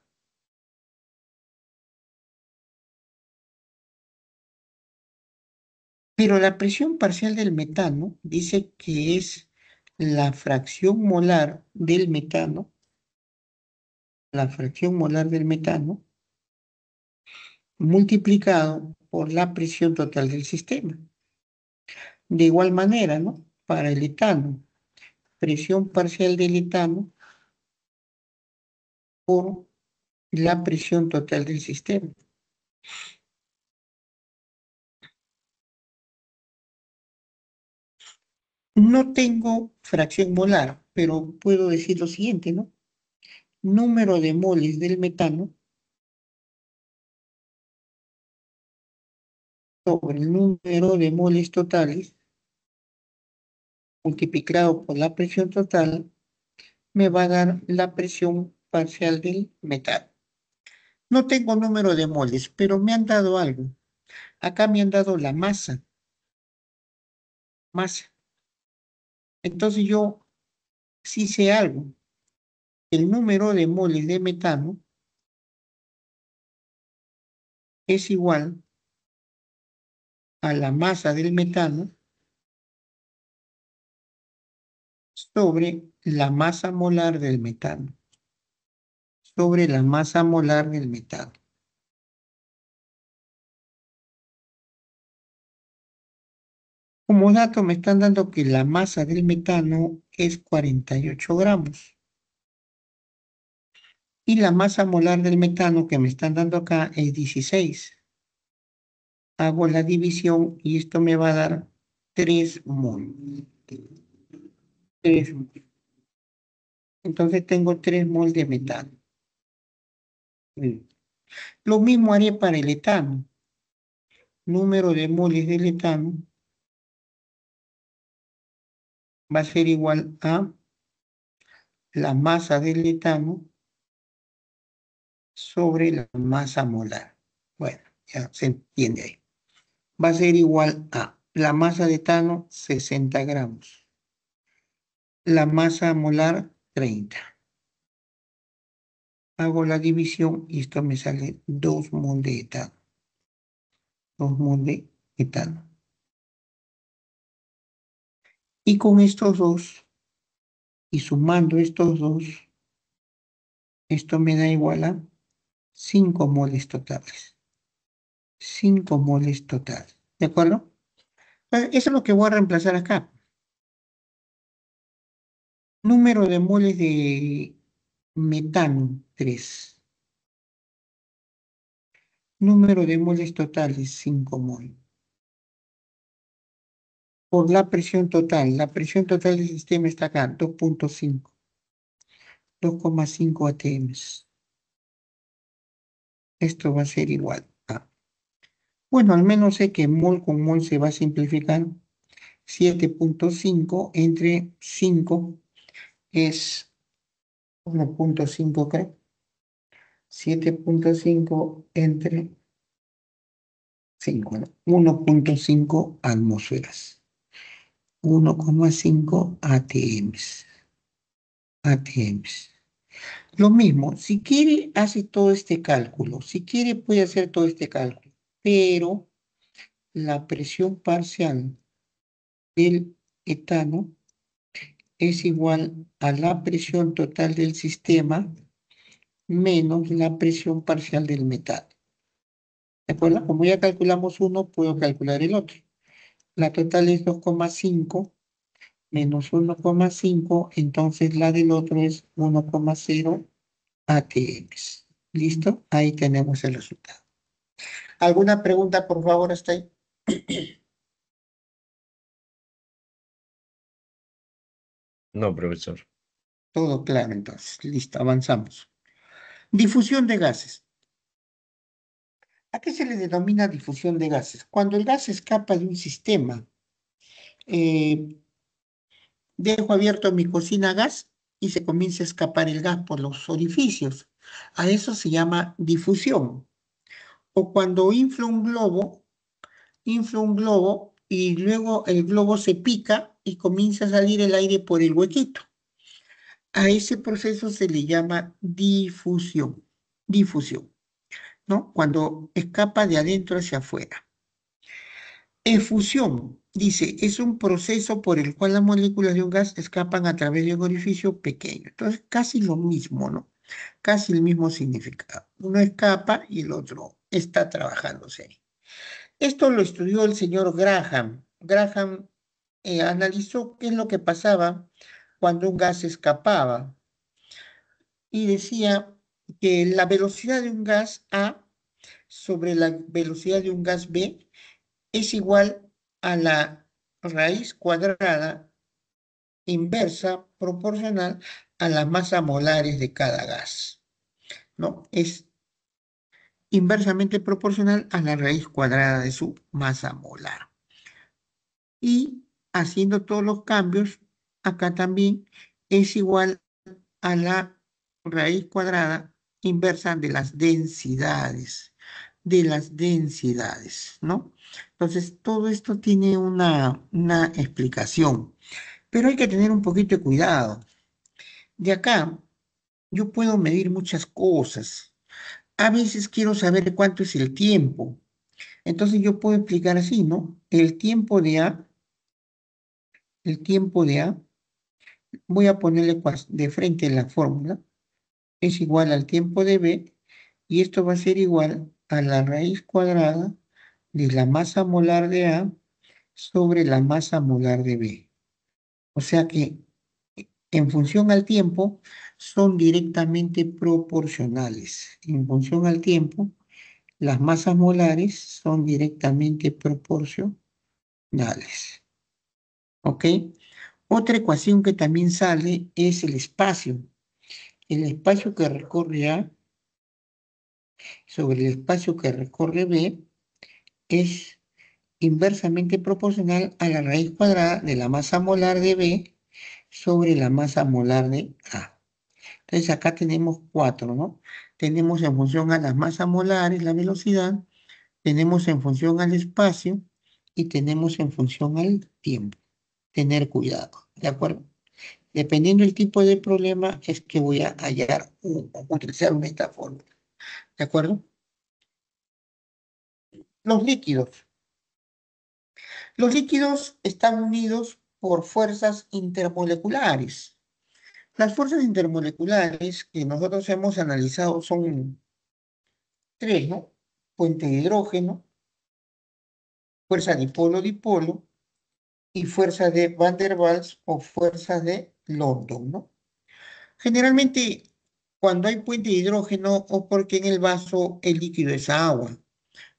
Pero la presión parcial del metano dice que es la fracción molar del metano, la fracción molar del metano, multiplicado por la presión total del sistema. De igual manera, ¿no? Para el etano, presión parcial del etano por la presión total del sistema. No tengo fracción molar, pero puedo decir lo siguiente, ¿no? Número de moles del metano sobre el número de moles totales multiplicado por la presión total me va a dar la presión parcial del metal. No tengo número de moles, pero me han dado algo. Acá me han dado la masa. Entonces yo sí sé algo. El número de moles de metano es igual a la masa del metano sobre la masa molar del metano. Sobre la masa molar del metano. Como dato me están dando que la masa del metano es 48 gramos. Y la masa molar del metano que me están dando acá es 16. Hago la división y esto me va a dar 3 mol. 3 mol. Entonces tengo 3 mol de metano. Mm. Lo mismo haré para el etano. Número de moles del etano va a ser igual a la masa del etano sobre la masa molar. Bueno, ya se entiende ahí. Va a ser igual a la masa de etano, 60 gramos. La masa molar, 30. Hago la división y esto me sale 2 mol de etano. 2 mol de etano. Y con estos dos, y sumando estos dos, esto me da igual a 5 moles totales. 5 moles totales. ¿De acuerdo? Eso es lo que voy a reemplazar acá. Número de moles de metano, 3. Número de moles totales, 5 moles. Por la presión total. La presión total del sistema está acá, 2.5. 2,5 atms. Esto va a ser igual a... Bueno, al menos sé que mol con mol se va a simplificar. 7.5 entre 5 es 1.5, creo. 7.5 entre 5, ¿no? 1.5 atmósferas. 1,5 atms. ATMs. Lo mismo, si quiere, hace todo este cálculo. Si quiere, puede hacer todo este cálculo. Pero la presión parcial del etano es igual a la presión total del sistema menos la presión parcial del metano. ¿De acuerdo? Como ya calculamos uno, puedo calcular el otro. La total es 2,5 menos 1,5, entonces la del otro es 1,0 ATMs. ¿Listo? Ahí tenemos el resultado. ¿Alguna pregunta, por favor, hasta ahí? No, profesor. Todo claro, entonces. Listo, avanzamos. Difusión de gases. ¿A qué se le denomina difusión de gases? Cuando el gas escapa de un sistema, eh, dejo abierto mi cocina a gas y se comienza a escapar el gas por los orificios. A eso se llama difusión. O cuando inflo un globo y luego el globo se pica y comienza a salir el aire por el huequito. A ese proceso se le llama difusión. Difusión, ¿no? Cuando escapa de adentro hacia afuera. Efusión, dice, es un proceso por el cual las moléculas de un gas escapan a través de un orificio pequeño. Entonces, casi lo mismo, ¿no? Casi el mismo significado. Uno escapa y el otro está trabajándose ahí. Esto lo estudió el señor Graham. Graham analizó qué es lo que pasaba cuando un gas escapaba y decía que la velocidad de un gas A sobre la velocidad de un gas B es igual a la raíz cuadrada inversa proporcional a las masas molares de cada gas, ¿no? Es inversamente proporcional a la raíz cuadrada de su masa molar. Y haciendo todos los cambios, acá también es igual a la raíz cuadrada inversa de las densidades, ¿no? Entonces, todo esto tiene una explicación, pero hay que tener un poquito de cuidado. De acá, yo puedo medir muchas cosas. A veces quiero saber cuánto es el tiempo. Entonces, yo puedo explicar así, ¿no? El tiempo de A, voy a ponerle de frente la fórmula, es igual al tiempo de B, y esto va a ser igual a la raíz cuadrada de la masa molar de A sobre la masa molar de B. O sea que en función al tiempo son directamente proporcionales. En función al tiempo, las masas molares son directamente proporcionales. ¿Ok? Otra ecuación que también sale es el espacio. El espacio que recorre A sobre el espacio que recorre B es inversamente proporcional a la raíz cuadrada de la masa molar de B sobre la masa molar de A. Entonces acá tenemos 4, ¿no? Tenemos en función a las masas molares la velocidad, tenemos en función al espacio y tenemos en función al tiempo. Tener cuidado, ¿de acuerdo? Dependiendo del tipo de problema es que voy a hallar utilizar esta fórmula, ¿de acuerdo? Los líquidos. Los líquidos están unidos por fuerzas intermoleculares. Las fuerzas intermoleculares que nosotros hemos analizado son tres, ¿no? Puente de hidrógeno, fuerza dipolo-dipolo y fuerza de Van der Waals o fuerza de London, ¿no? Generalmente, cuando hay puente de hidrógeno o porque en el vaso el líquido es agua,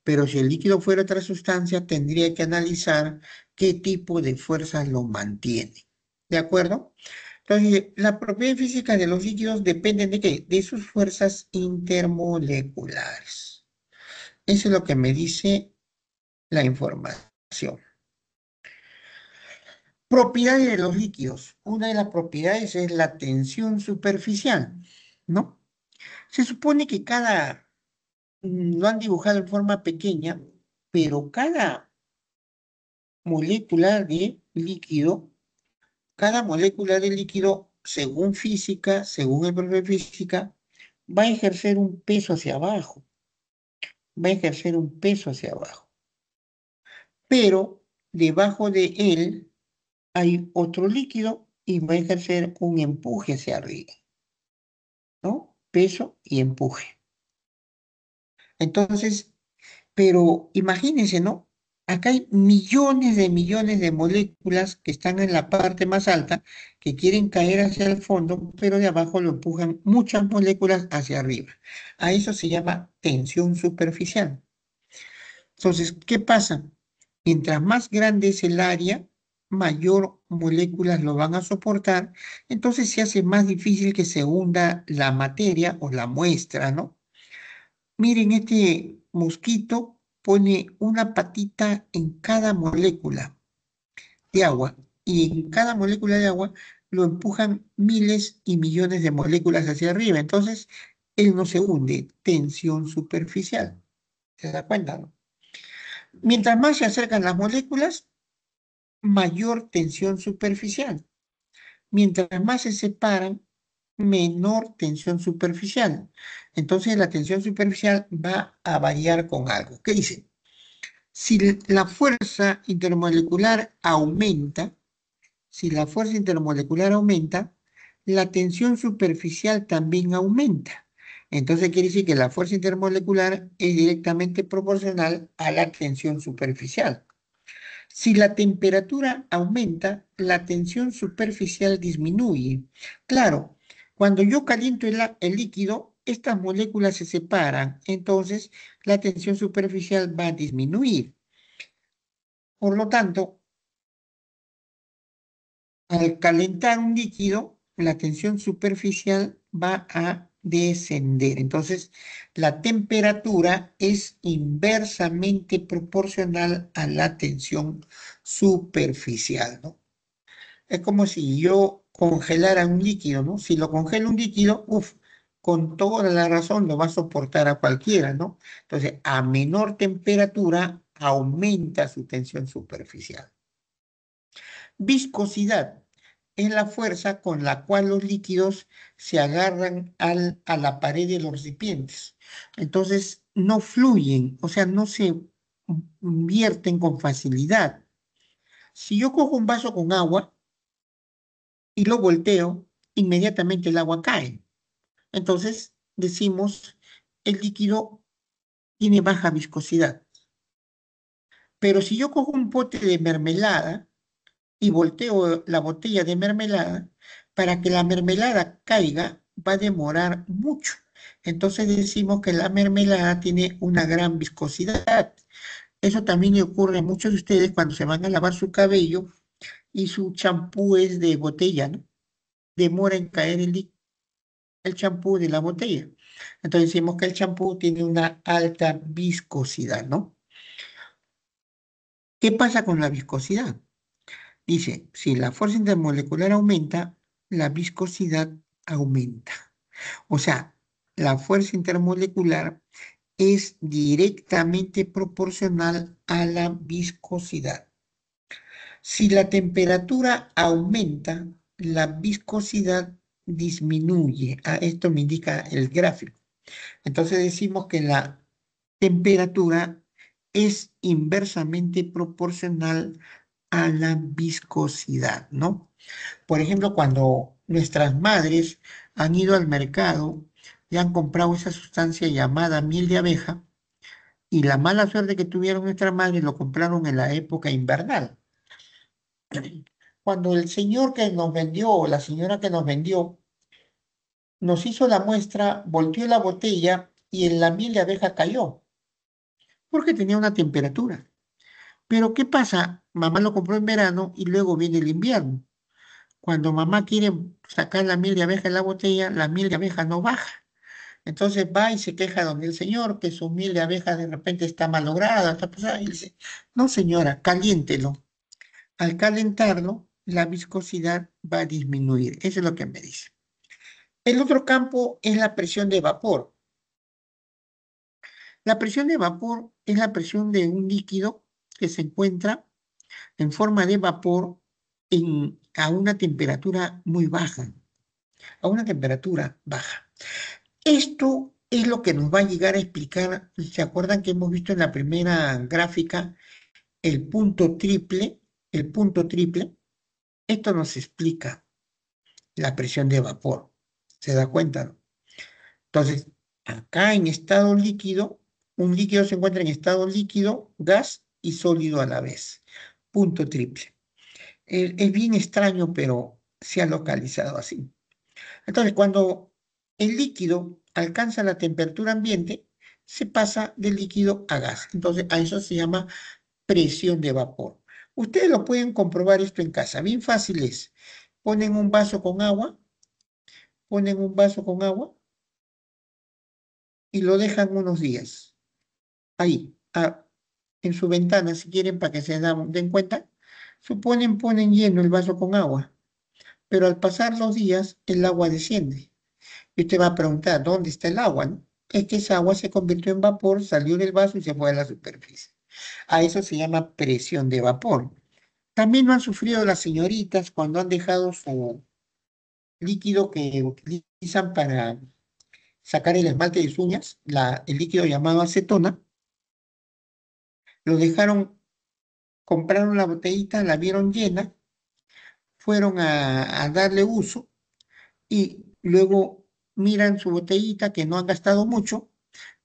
pero si el líquido fuera otra sustancia, tendría que analizar qué tipo de fuerzas lo mantiene. ¿De acuerdo? Entonces, la propiedad física de los líquidos dependen de qué? De sus fuerzas intermoleculares. Eso es lo que me dice la información. Propiedades de los líquidos. Una de las propiedades es la tensión superficial, ¿no? Se supone que lo han dibujado en forma pequeña, pero cada molécula de líquido, según física, según el profe de física, va a ejercer un peso hacia abajo, va a ejercer un peso hacia abajo. Pero debajo de él hay otro líquido y va a ejercer un empuje hacia arriba, ¿no? Peso y empuje. Entonces, pero imagínense, ¿no? Acá hay millones de moléculas que están en la parte más alta, que quieren caer hacia el fondo, pero de abajo lo empujan muchas moléculas hacia arriba. A eso se llama tensión superficial. Entonces, ¿qué pasa? Mientras más grande es el área, mayor moléculas lo van a soportar, entonces se hace más difícil que se hunda la materia o la muestra, ¿no? Miren, este mosquito pone una patita en cada molécula de agua y en cada molécula de agua lo empujan miles y millones de moléculas hacia arriba. Entonces, él no se hunde, tensión superficial. ¿Se da cuenta, no? Mientras más se acercan las moléculas, mayor tensión superficial. Mientras más se separan, menor tensión superficial. Entonces la tensión superficial va a variar con algo. ¿Qué dice? Si la fuerza intermolecular aumenta, si la fuerza intermolecular aumenta, la tensión superficial también aumenta. Entonces quiere decir que la fuerza intermolecular es directamente proporcional a la tensión superficial. Si la temperatura aumenta, la tensión superficial disminuye. Claro, cuando yo caliento el líquido, estas moléculas se separan, entonces la tensión superficial va a disminuir. Por lo tanto, al calentar un líquido, la tensión superficial va a descender. Entonces, la temperatura es inversamente proporcional a la tensión superficial, ¿no? Es como si yo congelara un líquido, ¿no? Si lo congelo un líquido, con toda la razón lo va a soportar a cualquiera, ¿no? Entonces, a menor temperatura aumenta su tensión superficial. Viscosidad es la fuerza con la cual los líquidos se agarran a la pared de los recipientes. Entonces, no fluyen, o sea, no se vierten con facilidad. Si yo cojo un vaso con agua y lo volteo, inmediatamente el agua cae. Entonces, decimos, el líquido tiene baja viscosidad. Pero si yo cojo un pote de mermelada y volteo la botella de mermelada, para que la mermelada caiga va a demorar mucho. Entonces decimos que la mermelada tiene una gran viscosidad. Eso también le ocurre a muchos de ustedes cuando se van a lavar su cabello y su champú es de botella, ¿no? Demora en caer el champú de la botella. Entonces decimos que el champú tiene una alta viscosidad, ¿no? ¿Qué pasa con la viscosidad? Dice, si la fuerza intermolecular aumenta, la viscosidad aumenta. O sea, la fuerza intermolecular es directamente proporcional a la viscosidad. Si la temperatura aumenta, la viscosidad disminuye. Esto me indica el gráfico. Entonces decimos que la temperatura es inversamente proporcional a la viscosidad, ¿no? Por ejemplo, cuando nuestras madres han ido al mercado y han comprado esa sustancia llamada miel de abeja, y la mala suerte que tuvieron nuestras madres lo compraron en la época invernal. Cuando el señor que nos vendió o la señora que nos vendió nos hizo la muestra, volteó la botella y en la miel de abeja cayó, porque tenía una temperatura. Pero ¿qué pasa? Mamá lo compró en verano y luego viene el invierno. Cuando mamá quiere sacar la miel de abeja en la botella, la miel de abeja no baja. Entonces va y se queja donde el señor que su miel de abeja de repente está malograda, está pasada, y dice, no señora, caliéntelo. Al calentarlo, la viscosidad va a disminuir. Eso es lo que me dice. El otro campo es la presión de vapor. La presión de vapor es la presión de un líquido que se encuentra en forma de vapor a una temperatura muy baja, a una temperatura baja. Esto es lo que nos va a llegar a explicar, ¿se acuerdan que hemos visto en la primera gráfica el punto triple? El punto triple, esto nos explica la presión de vapor, ¿se da cuenta, no? Entonces, acá en estado líquido, un líquido se encuentra en estado líquido, gas y sólido a la vez. Punto triple. Es bien extraño, pero se ha localizado así. Entonces, cuando el líquido alcanza la temperatura ambiente, se pasa del líquido a gas. Entonces, a eso se llama presión de vapor. Ustedes lo pueden comprobar esto en casa. Bien fácil es. Ponen un vaso con agua, ponen un vaso con agua y lo dejan unos días. Ahí, en su ventana, si quieren, para que se den cuenta. Ponen lleno el vaso con agua, pero al pasar los días, el agua desciende. Y usted va a preguntar, ¿dónde está el agua, no? Es que esa agua se convirtió en vapor, salió del vaso y se fue a la superficie. A eso se llama presión de vapor. También lo han sufrido las señoritas cuando han dejado su líquido que utilizan para sacar el esmalte de sus uñas, el líquido llamado acetona. Lo dejaron, compraron la botellita, la vieron llena, fueron a darle uso y luego miran su botellita que no han gastado mucho,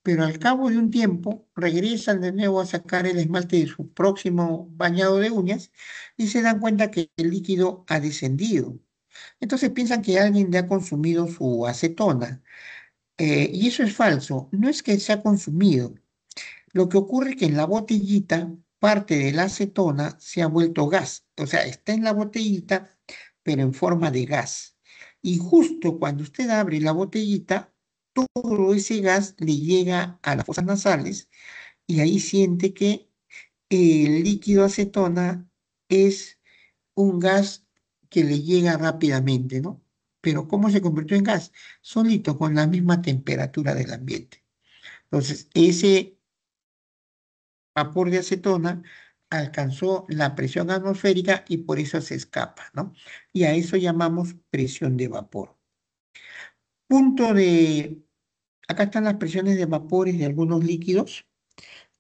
pero al cabo de un tiempo regresan de nuevo a sacar el esmalte de su próximo bañado de uñas y se dan cuenta que el líquido ha descendido. Entonces piensan que alguien le ha consumido su acetona. Y eso es falso. No es que se ha consumido. Lo que ocurre es que en la botellita parte de la acetona se ha vuelto gas. O sea, está en la botellita, pero en forma de gas. Y justo cuando usted abre la botellita, todo ese gas le llega a las fosas nasales y ahí siente que el líquido acetona es un gas que le llega rápidamente, ¿no? Pero ¿cómo se convirtió en gas? Solito, con la misma temperatura del ambiente. Entonces, ese vapor de acetona alcanzó la presión atmosférica y por eso se escapa, ¿no? Y a eso llamamos presión de vapor. Punto de, acá están las presiones de vapores de algunos líquidos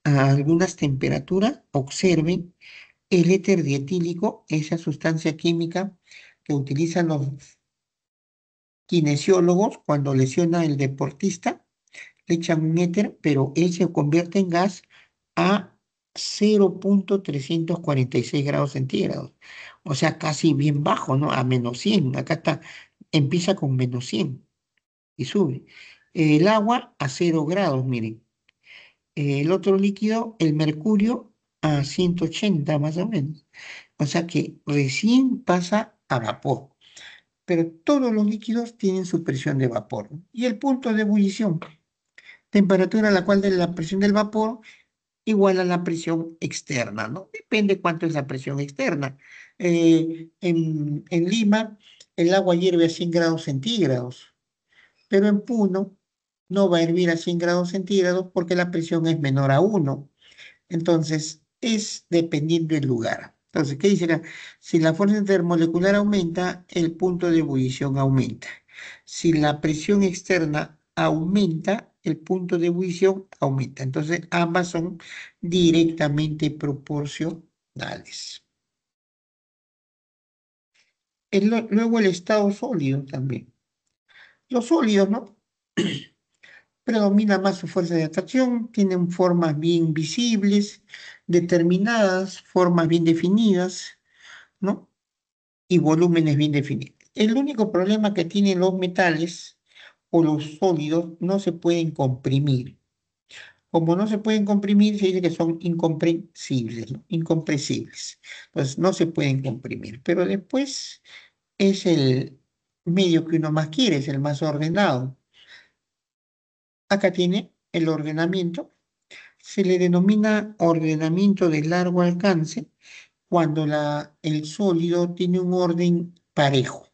a algunas temperaturas. Observen el éter dietílico, esa sustancia química que utilizan los kinesiólogos cuando lesiona el deportista, le echan un éter, pero él se convierte en gas a 0,346 grados centígrados. O sea, casi bien bajo, ¿no? A -100. Acá está, empieza con -100 y sube. El agua a 0 grados, miren. El otro líquido, el mercurio, a 180 más o menos. O sea que recién pasa a vapor. Pero todos los líquidos tienen su presión de vapor, ¿no? Y el punto de ebullición, temperatura a la cual de la presión del vapor igual a la presión externa, ¿no? Depende cuánto es la presión externa. En Lima, el agua hierve a 100 grados centígrados, pero en Puno no va a hervir a 100 grados centígrados porque la presión es menor a 1. Entonces, es dependiendo del lugar. Entonces, ¿qué dice acá? Si la fuerza intermolecular aumenta, el punto de ebullición aumenta. Si la presión externa aumenta, el punto de ebullición aumenta. Entonces, ambas son directamente proporcionales. Luego el estado sólido también. Los sólidos, ¿no? Predomina más su fuerza de atracción, tienen formas bien visibles, determinadas, formas bien definidas, ¿no? Y volúmenes bien definidos. El único problema que tienen los metales o los sólidos no se pueden comprimir. Como no se pueden comprimir, se dice que son incomprensibles, ¿no? Incompresibles. Entonces no se pueden comprimir. Pero después es el medio que uno más quiere, es el más ordenado. Acá tiene el ordenamiento. Se le denomina ordenamiento de largo alcance cuando el sólido tiene un orden parejo,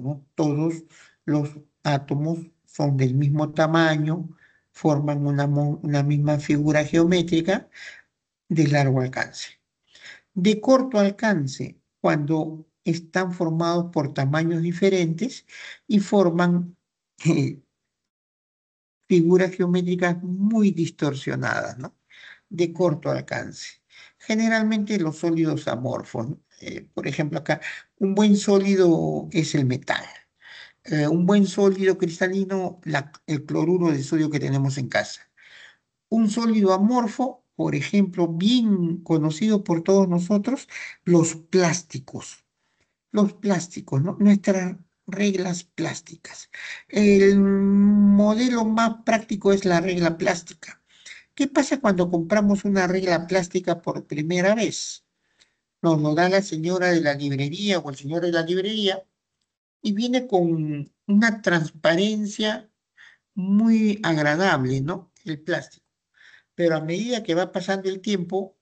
¿no? Todos los átomos son del mismo tamaño, forman una misma figura geométrica de largo alcance. De corto alcance, cuando están formados por tamaños diferentes y forman figuras geométricas muy distorsionadas, ¿no? De corto alcance. Generalmente los sólidos amorfos, ¿no? Por ejemplo, acá, un buen sólido es el metal. Un buen sólido cristalino, el cloruro de sodio que tenemos en casa. Un sólido amorfo, por ejemplo, bien conocido por todos nosotros, los plásticos. Los plásticos, ¿no? Nuestras reglas plásticas. El modelo más práctico es la regla plástica. ¿Qué pasa cuando compramos una regla plástica por primera vez? Nos lo da la señora de la librería o el señor de la librería y viene con una transparencia muy agradable, ¿no? El plástico. Pero a medida que va pasando el tiempo,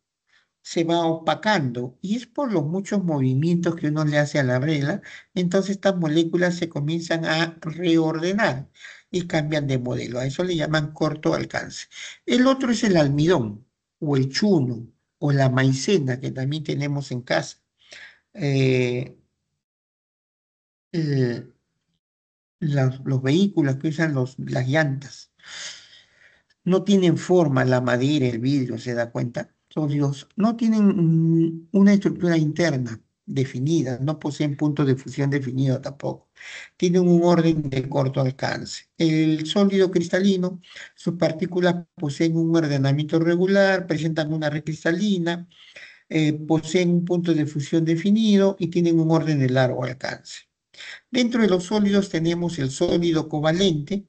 se va opacando y es por los muchos movimientos que uno le hace a la regla, entonces estas moléculas se comienzan a reordenar y cambian de modelo. A eso le llaman corto alcance. El otro es el almidón o el chuno o la maicena que también tenemos en casa. Eh, el- los vehículos que usan las llantas. No tienen forma la madera, el vidrio, ¿se da cuenta? Sólidos no tienen una estructura interna definida, no poseen puntos de fusión definidos tampoco. Tienen un orden de corto alcance. El sólido cristalino, sus partículas poseen un ordenamiento regular, presentan una red cristalina, poseen un punto de fusión definido y tienen un orden de largo alcance. Dentro de los sólidos tenemos el sólido covalente,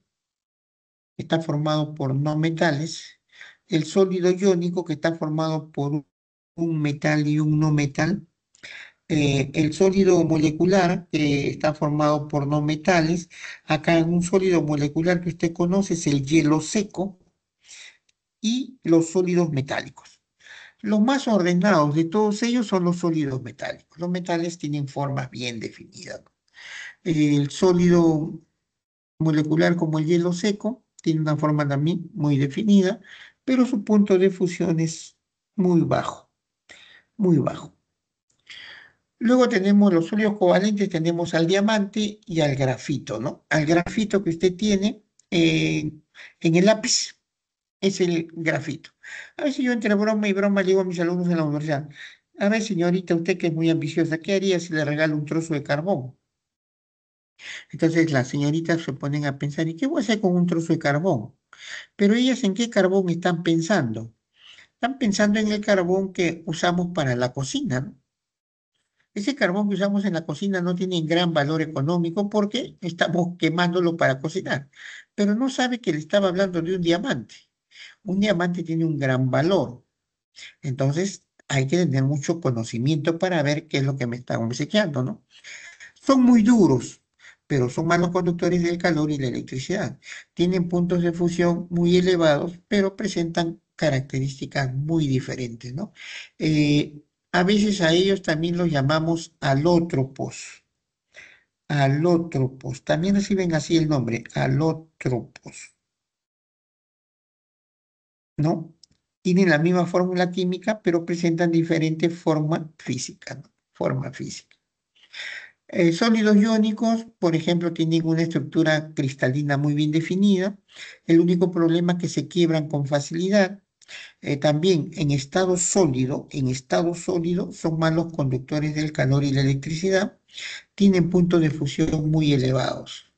está formado por no metales, el sólido iónico que está formado por un metal y un no metal, El sólido molecular está formado por no metales. Acá en un sólido molecular que usted conoce es el hielo seco y los sólidos metálicos. Los más ordenados de todos ellos son los sólidos metálicos. Los metales tienen formas bien definidas. El sólido molecular como el hielo seco tiene una forma también muy definida, pero su punto de fusión es muy bajo, muy bajo. Luego tenemos los sólidos covalentes, tenemos al diamante y al grafito, ¿no? Al grafito que usted tiene en el lápiz es el grafito. A veces yo entre broma y broma le digo a mis alumnos en la universidad, a ver señorita, usted que es muy ambiciosa, ¿qué haría si le regalo un trozo de carbón? Entonces las señoritas se ponen a pensar, ¿y qué voy a hacer con un trozo de carbón? Pero ellas en qué carbón están pensando. Están pensando en el carbón que usamos para la cocina, ¿no? Ese carbón que usamos en la cocina no tiene gran valor económico porque estamos quemándolo para cocinar. Pero no sabe que le estaba hablando de un diamante. Un diamante tiene un gran valor. Entonces hay que tener mucho conocimiento para ver qué es lo que me está obsequiando, ¿no? Son muy duros, pero son malos conductores del calor y la electricidad. Tienen puntos de fusión muy elevados, pero presentan características muy diferentes, ¿no? Eh, a veces a ellos también los llamamos alótropos. Alótropos. También reciben así el nombre, alótropos, ¿no? Tienen la misma fórmula química, pero presentan diferente forma física, ¿no? Forma física. Sólidos iónicos, por ejemplo, tienen una estructura cristalina muy bien definida. El único problema es que se quiebran con facilidad. También en estado sólido son malos conductores del calor y la electricidad. Tienen puntos de fusión muy elevados.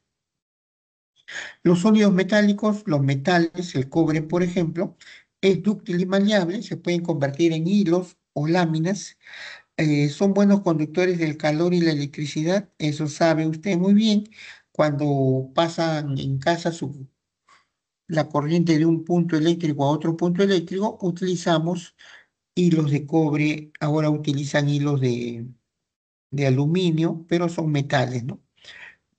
Los sólidos metálicos, los metales, el cobre, por ejemplo, es dúctil y maleable, se pueden convertir en hilos o láminas. Son buenos conductores del calor y la electricidad, eso sabe usted muy bien. Cuando pasan en casa la corriente de un punto eléctrico a otro punto eléctrico, utilizamos hilos de cobre, ahora utilizan hilos de aluminio, pero son metales, ¿no?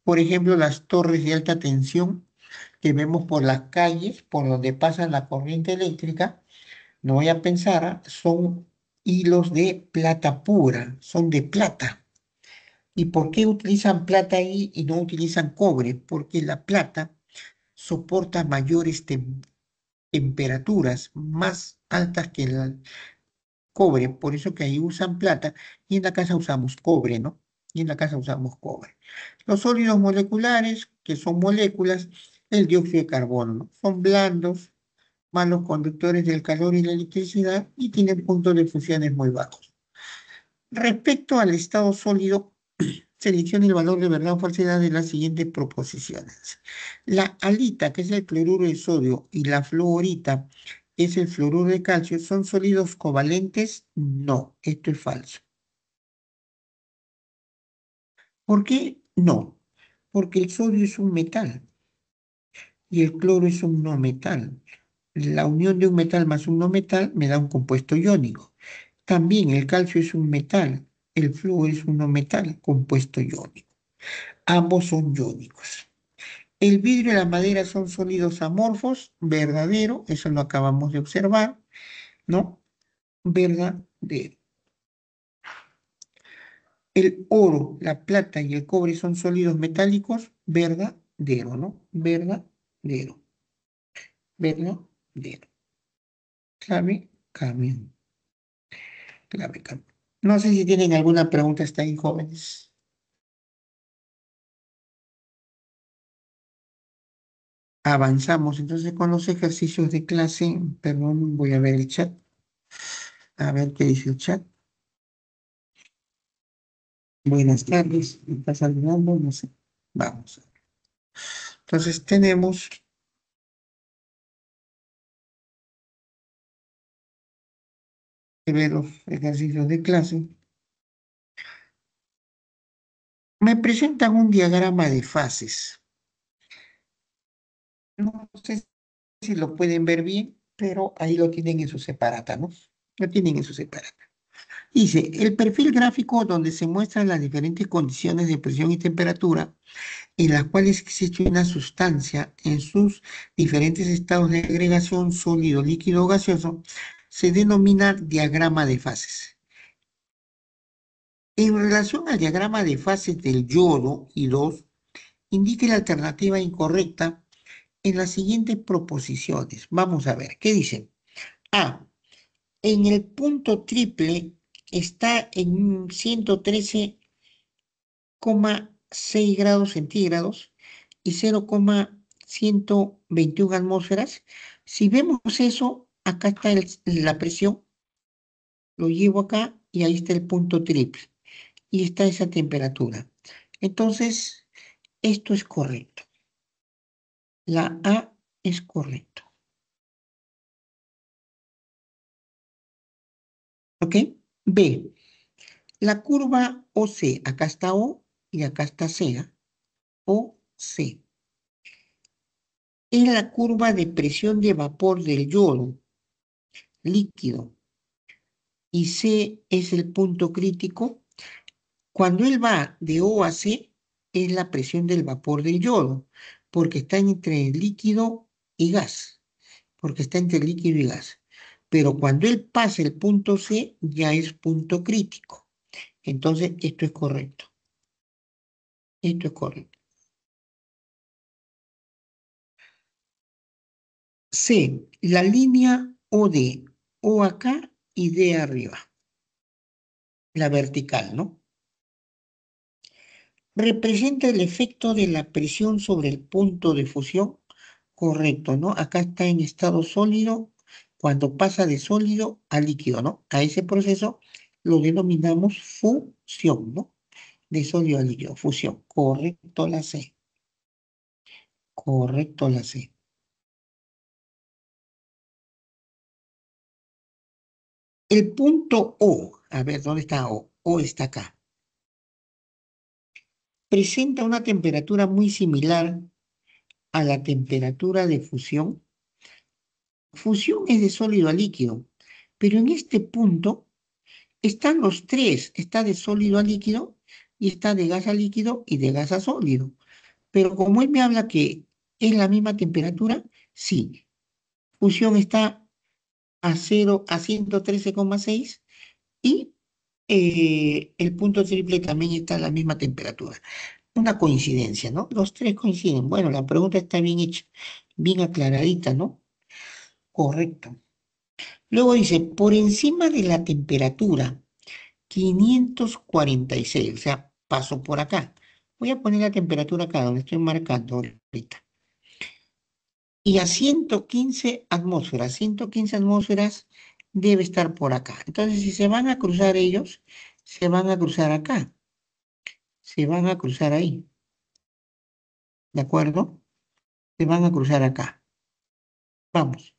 Por ejemplo, las torres de alta tensión que vemos por las calles, por donde pasa la corriente eléctrica, no voy a pensar, son hilos de plata pura, son de plata. ¿Y por qué utilizan plata ahí y no utilizan cobre? Porque la plata soporta mayores temperaturas más altas que el cobre, por eso que ahí usan plata y en la casa usamos cobre, ¿no? Y en la casa usamos cobre. Los sólidos moleculares, que son moléculas, el dióxido de carbono, ¿no? Son blandos, malos conductores del calor y la electricidad y tienen puntos de fusiones muy bajos. Respecto al estado sólido, seleccione el valor de verdad o falsedad de las siguientes proposiciones. La halita, que es el cloruro de sodio, y la fluorita, que es el fluoruro de calcio, ¿son sólidos covalentes? No, esto es falso. ¿Por qué? No, porque el sodio es un metal y el cloro es un no metal. La unión de un metal más un no metal me da un compuesto iónico. También el calcio es un metal, el flúor es un no metal, compuesto iónico. Ambos son iónicos. El vidrio y la madera son sólidos amorfos, verdadero, eso lo acabamos de observar, ¿no? Verdadero. El oro, la plata y el cobre son sólidos metálicos, verdadero, ¿no? Verdadero, verdadero. Clave, cambio, clave, cambio. No sé si tienen alguna pregunta hasta ahí, jóvenes. Avanzamos entonces con los ejercicios de clase. Perdón, voy a ver el chat. A ver qué dice el chat. Buenas tardes. ¿Me está saludando? No sé. Vamos. Entonces tenemos que ver los ejercicios de clase. Me presentan un diagrama de fases. No sé si lo pueden ver bien, pero ahí lo tienen en su separata, ¿no? Lo tienen en su separata. Dice, el perfil gráfico donde se muestran las diferentes condiciones de presión y temperatura en las cuales existe una sustancia en sus diferentes estados de agregación, sólido, líquido o gaseoso, se denomina diagrama de fases. En relación al diagrama de fases del yodo I2, indique la alternativa incorrecta en las siguientes proposiciones. Vamos a ver, ¿qué dice? A, en el punto triple está en 113,6 grados centígrados y 0,121 atmósferas. Si vemos eso, acá está la presión, lo llevo acá y ahí está el punto triple y está esa temperatura. Entonces, esto es correcto. La A es correcto. ¿Ok? B. La curva OC, acá está O y acá está C. OC. Es la curva de presión de vapor del yodo líquido y C es el punto crítico. Cuando él va de O a C, es la presión del vapor del yodo, porque está entre líquido y gas, porque está entre líquido y gas. Pero cuando él pasa el punto C, ya es punto crítico. Entonces, esto es correcto. Esto es correcto. C, la línea OD, O acá y D arriba, la vertical, ¿no? Representa el efecto de la presión sobre el punto de fusión, correcto, ¿no? Acá está en estado sólido, cuando pasa de sólido a líquido, ¿no? A ese proceso lo denominamos fusión, ¿no? De sólido a líquido, fusión, correcto la C, correcto la C. El punto O, a ver, ¿dónde está O? O está acá. Presenta una temperatura muy similar a la temperatura de fusión. Fusión es de sólido a líquido, pero en este punto están los tres, está de sólido a líquido y está de gas a líquido y de gas a sólido. Pero como él me habla que es la misma temperatura, sí, fusión está a 0 a 113,6 y el punto triple también está a la misma temperatura. Una coincidencia, ¿no? Los tres coinciden. Bueno, la pregunta está bien hecha, bien aclaradita, ¿no? Correcto. Luego dice, por encima de la temperatura 546, o sea, paso por acá. Voy a poner la temperatura acá donde estoy marcando ahorita. Y a 115 atmósferas, 115 atmósferas debe estar por acá. Entonces, si se van a cruzar ellos, se van a cruzar acá, se van a cruzar ahí, ¿de acuerdo? Se van a cruzar acá. Vamos.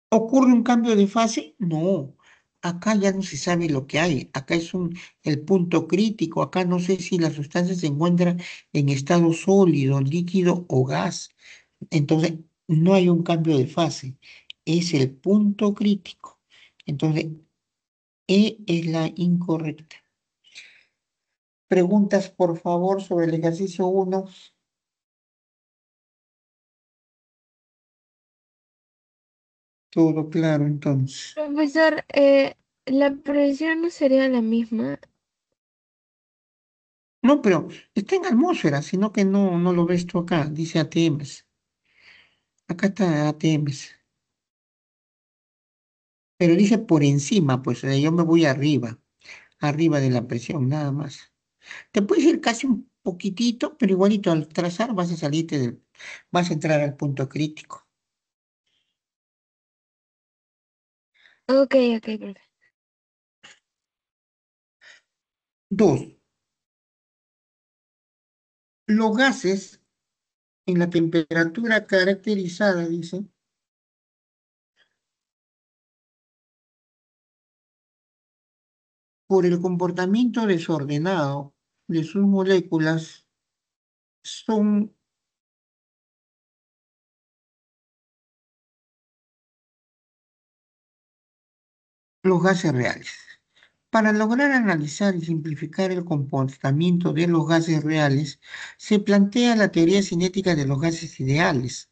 ¿Ocurre un cambio de fase? No. Acá ya no se sabe lo que hay. Acá es el punto crítico. Acá no sé si la sustancia se encuentra en estado sólido, líquido o gas. Entonces, no hay un cambio de fase. Es el punto crítico. Entonces, E es la incorrecta. Preguntas, por favor, sobre el ejercicio 1. Todo claro, entonces. Profesor, la presión no sería la misma. No, pero está en atmósfera, sino que no lo ves tú acá. Dice ATMs. Acá está ATMs. Pero dice por encima, pues yo me voy arriba, arriba de la presión, nada más. Te puedes ir casi un poquitito, pero igualito al trazar vas a salirte vas a entrar al punto crítico. Ok, ok, profe. Dos, los gases en la temperatura caracterizada, dice, por el comportamiento desordenado de sus moléculas, son los gases reales. Para lograr analizar y simplificar el comportamiento de los gases reales, se plantea la teoría cinética de los gases ideales,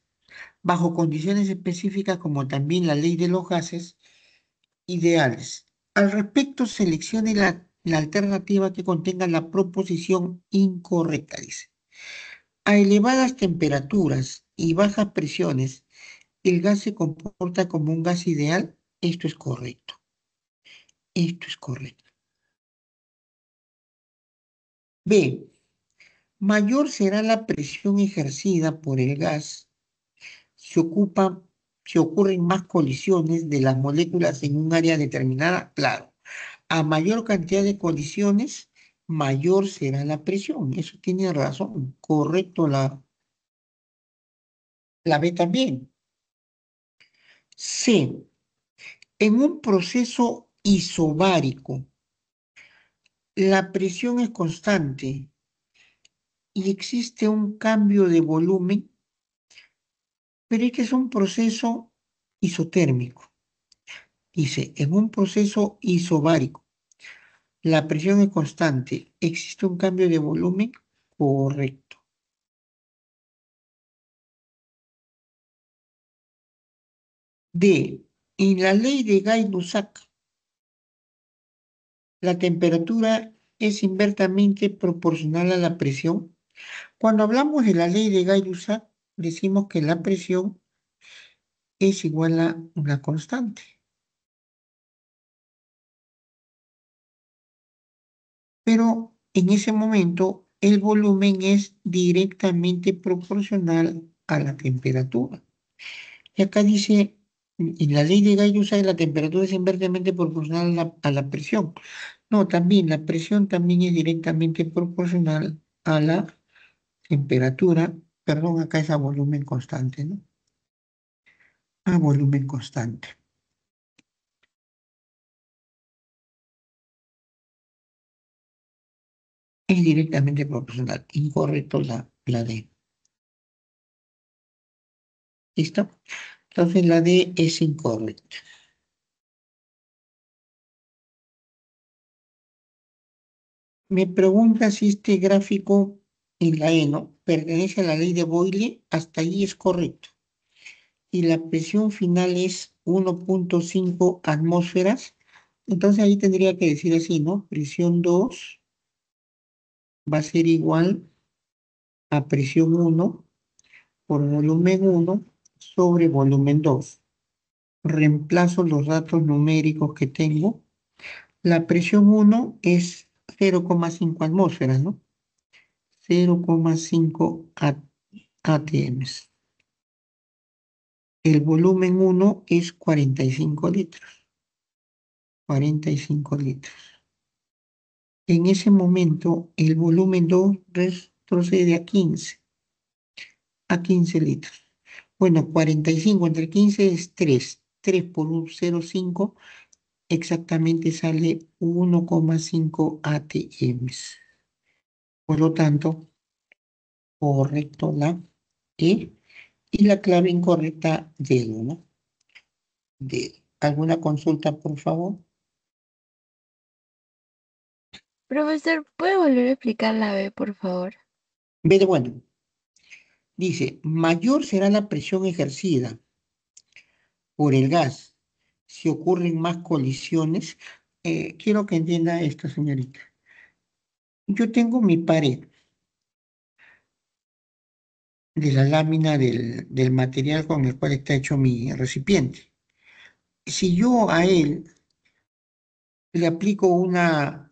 bajo condiciones específicas como también la ley de los gases ideales. Al respecto, seleccione la alternativa que contenga la proposición incorrecta, dice. A elevadas temperaturas y bajas presiones, el gas se comporta como un gas ideal. Esto es correcto. Esto es correcto. B. Mayor será la presión ejercida por el gas si si ocurren más colisiones de las moléculas en un área determinada. Claro, a mayor cantidad de colisiones, mayor será la presión. Eso tiene razón. Correcto la B también. C. En un proceso isobárico, la presión es constante y existe un cambio de volumen, pero este es un proceso isotérmico. Dice, en un proceso isobárico, la presión es constante, existe un cambio de volumen, correcto. D. En la ley de Gay-Lussac, la temperatura es inversamente proporcional a la presión. Cuando hablamos de la ley de Gay-Lussac, decimos que la presión es igual a una constante. Pero en ese momento el volumen es directamente proporcional a la temperatura. Y acá dice, en la ley de Gay-Lussac la temperatura es inversamente proporcional a la presión. No, también la presión también es directamente proporcional a la temperatura, perdón, acá es a volumen constante, ¿no? A volumen constante. Es directamente proporcional. Incorrecto la D. ¿Listo? Entonces la D es incorrecta. Me pregunta si este gráfico en la E, ¿no? Pertenece a la ley de Boyle, hasta ahí es correcto. Y la presión final es 1.5 atmósferas. Entonces ahí tendría que decir así, ¿no? Presión 2 va a ser igual a presión 1 por volumen 1 sobre volumen 2. Reemplazo los datos numéricos que tengo. La presión 1 es 0,5 atmósferas, ¿no? 0,5 atm. El volumen 1 es 45 litros. 45 litros. En ese momento, el volumen 2 retrocede a 15 litros. Bueno, 45 entre 15 es 3. 3 por un 0,5 exactamente sale 1,5 atm. Por lo tanto, correcto la E y la clave incorrecta dedo, ¿no? Dedo. ¿Alguna consulta, por favor? Profesor, ¿puede volver a explicar la B, por favor? B de bueno. Dice, mayor será la presión ejercida por el gas si ocurren más colisiones. Quiero que entienda esto, señorita. Yo tengo mi pared de la lámina del material con el cual está hecho mi recipiente. Si yo a él le aplico una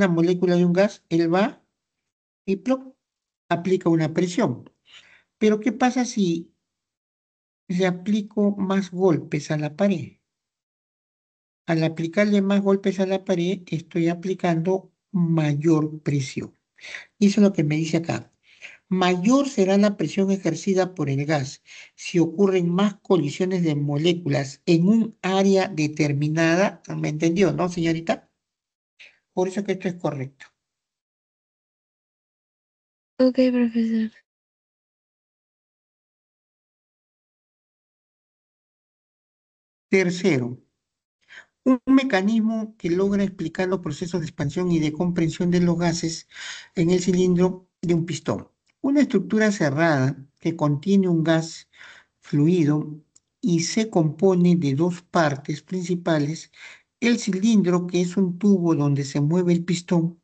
molécula de un gas, él va y ¡ploc! Aplica una presión. Pero ¿qué pasa si le aplico más golpes a la pared? Al aplicarle más golpes a la pared, estoy aplicando mayor presión. Y eso es lo que me dice acá. Mayor será la presión ejercida por el gas si ocurren más colisiones de moléculas en un área determinada. ¿Me entendió, no, señorita? Por eso que esto es correcto. Ok, profesor. Tercero, Un mecanismo que logra explicar los procesos de expansión y de compresión de los gases en el cilindro de un pistón. Una estructura cerrada que contiene un gas fluido y se compone de dos partes principales, el cilindro, que es un tubo donde se mueve el pistón,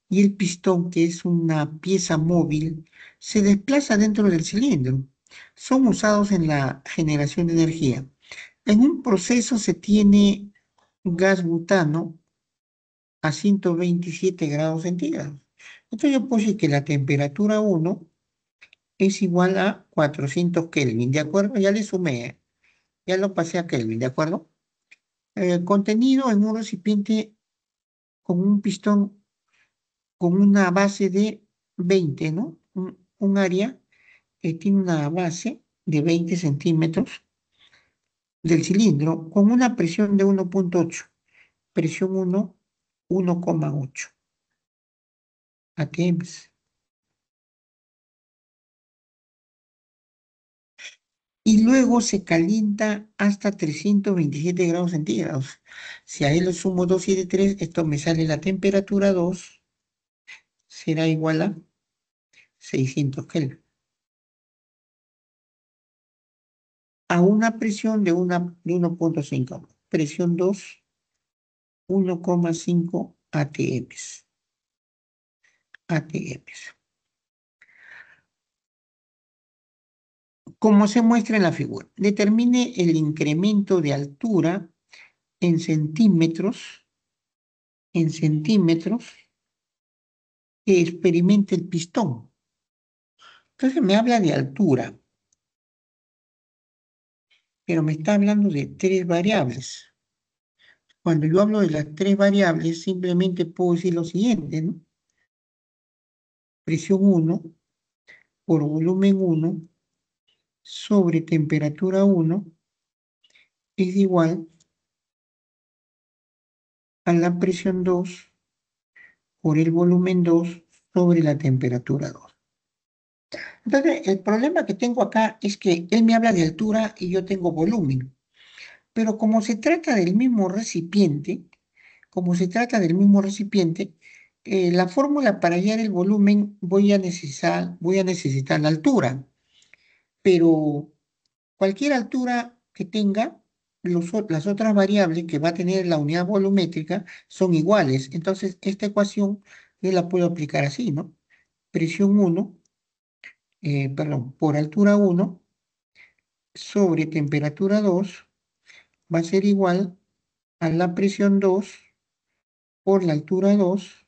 y el pistón, que es una pieza móvil, se desplaza dentro del cilindro. Son usados en la generación de energía. En un proceso se tiene gas butano a 127 grados centígrados. Entonces yo puse que la temperatura 1 es igual a 400 Kelvin, ¿de acuerdo? Ya le sumé, ya lo pasé a Kelvin, ¿de acuerdo? Contenido en un recipiente con un pistón con una base de 20, ¿no? Un área que tiene una base de 20 centímetros del cilindro con una presión de 1,8, presión 1, 1,8 atms. Y luego se calienta hasta 327 grados centígrados. Si a él le sumo 273, esto me sale la temperatura 2, será igual a 600 Kelvin. A una presión de 1,5. Presión 2, 1,5 atms. atms. Como se muestra en la figura, determine el incremento de altura en centímetros que experimente el pistón. Entonces me habla de altura, pero me está hablando de tres variables. Cuando yo hablo de las tres variables, simplemente puedo decir lo siguiente, ¿no? Presión 1 por volumen 1 sobre temperatura 1 es igual a la presión 2 por el volumen 2 sobre la temperatura 2. Entonces, el problema que tengo acá es que él me habla de altura y yo tengo volumen. Pero como se trata del mismo recipiente, la fórmula para hallar el volumen voy a necesitar la altura. Pero cualquier altura que tenga, las otras variables que va a tener la unidad volumétrica son iguales. Entonces, esta ecuación yo la puedo aplicar así, ¿no? Presión 1, por altura 1 sobre temperatura 2 va a ser igual a la presión 2 por la altura 2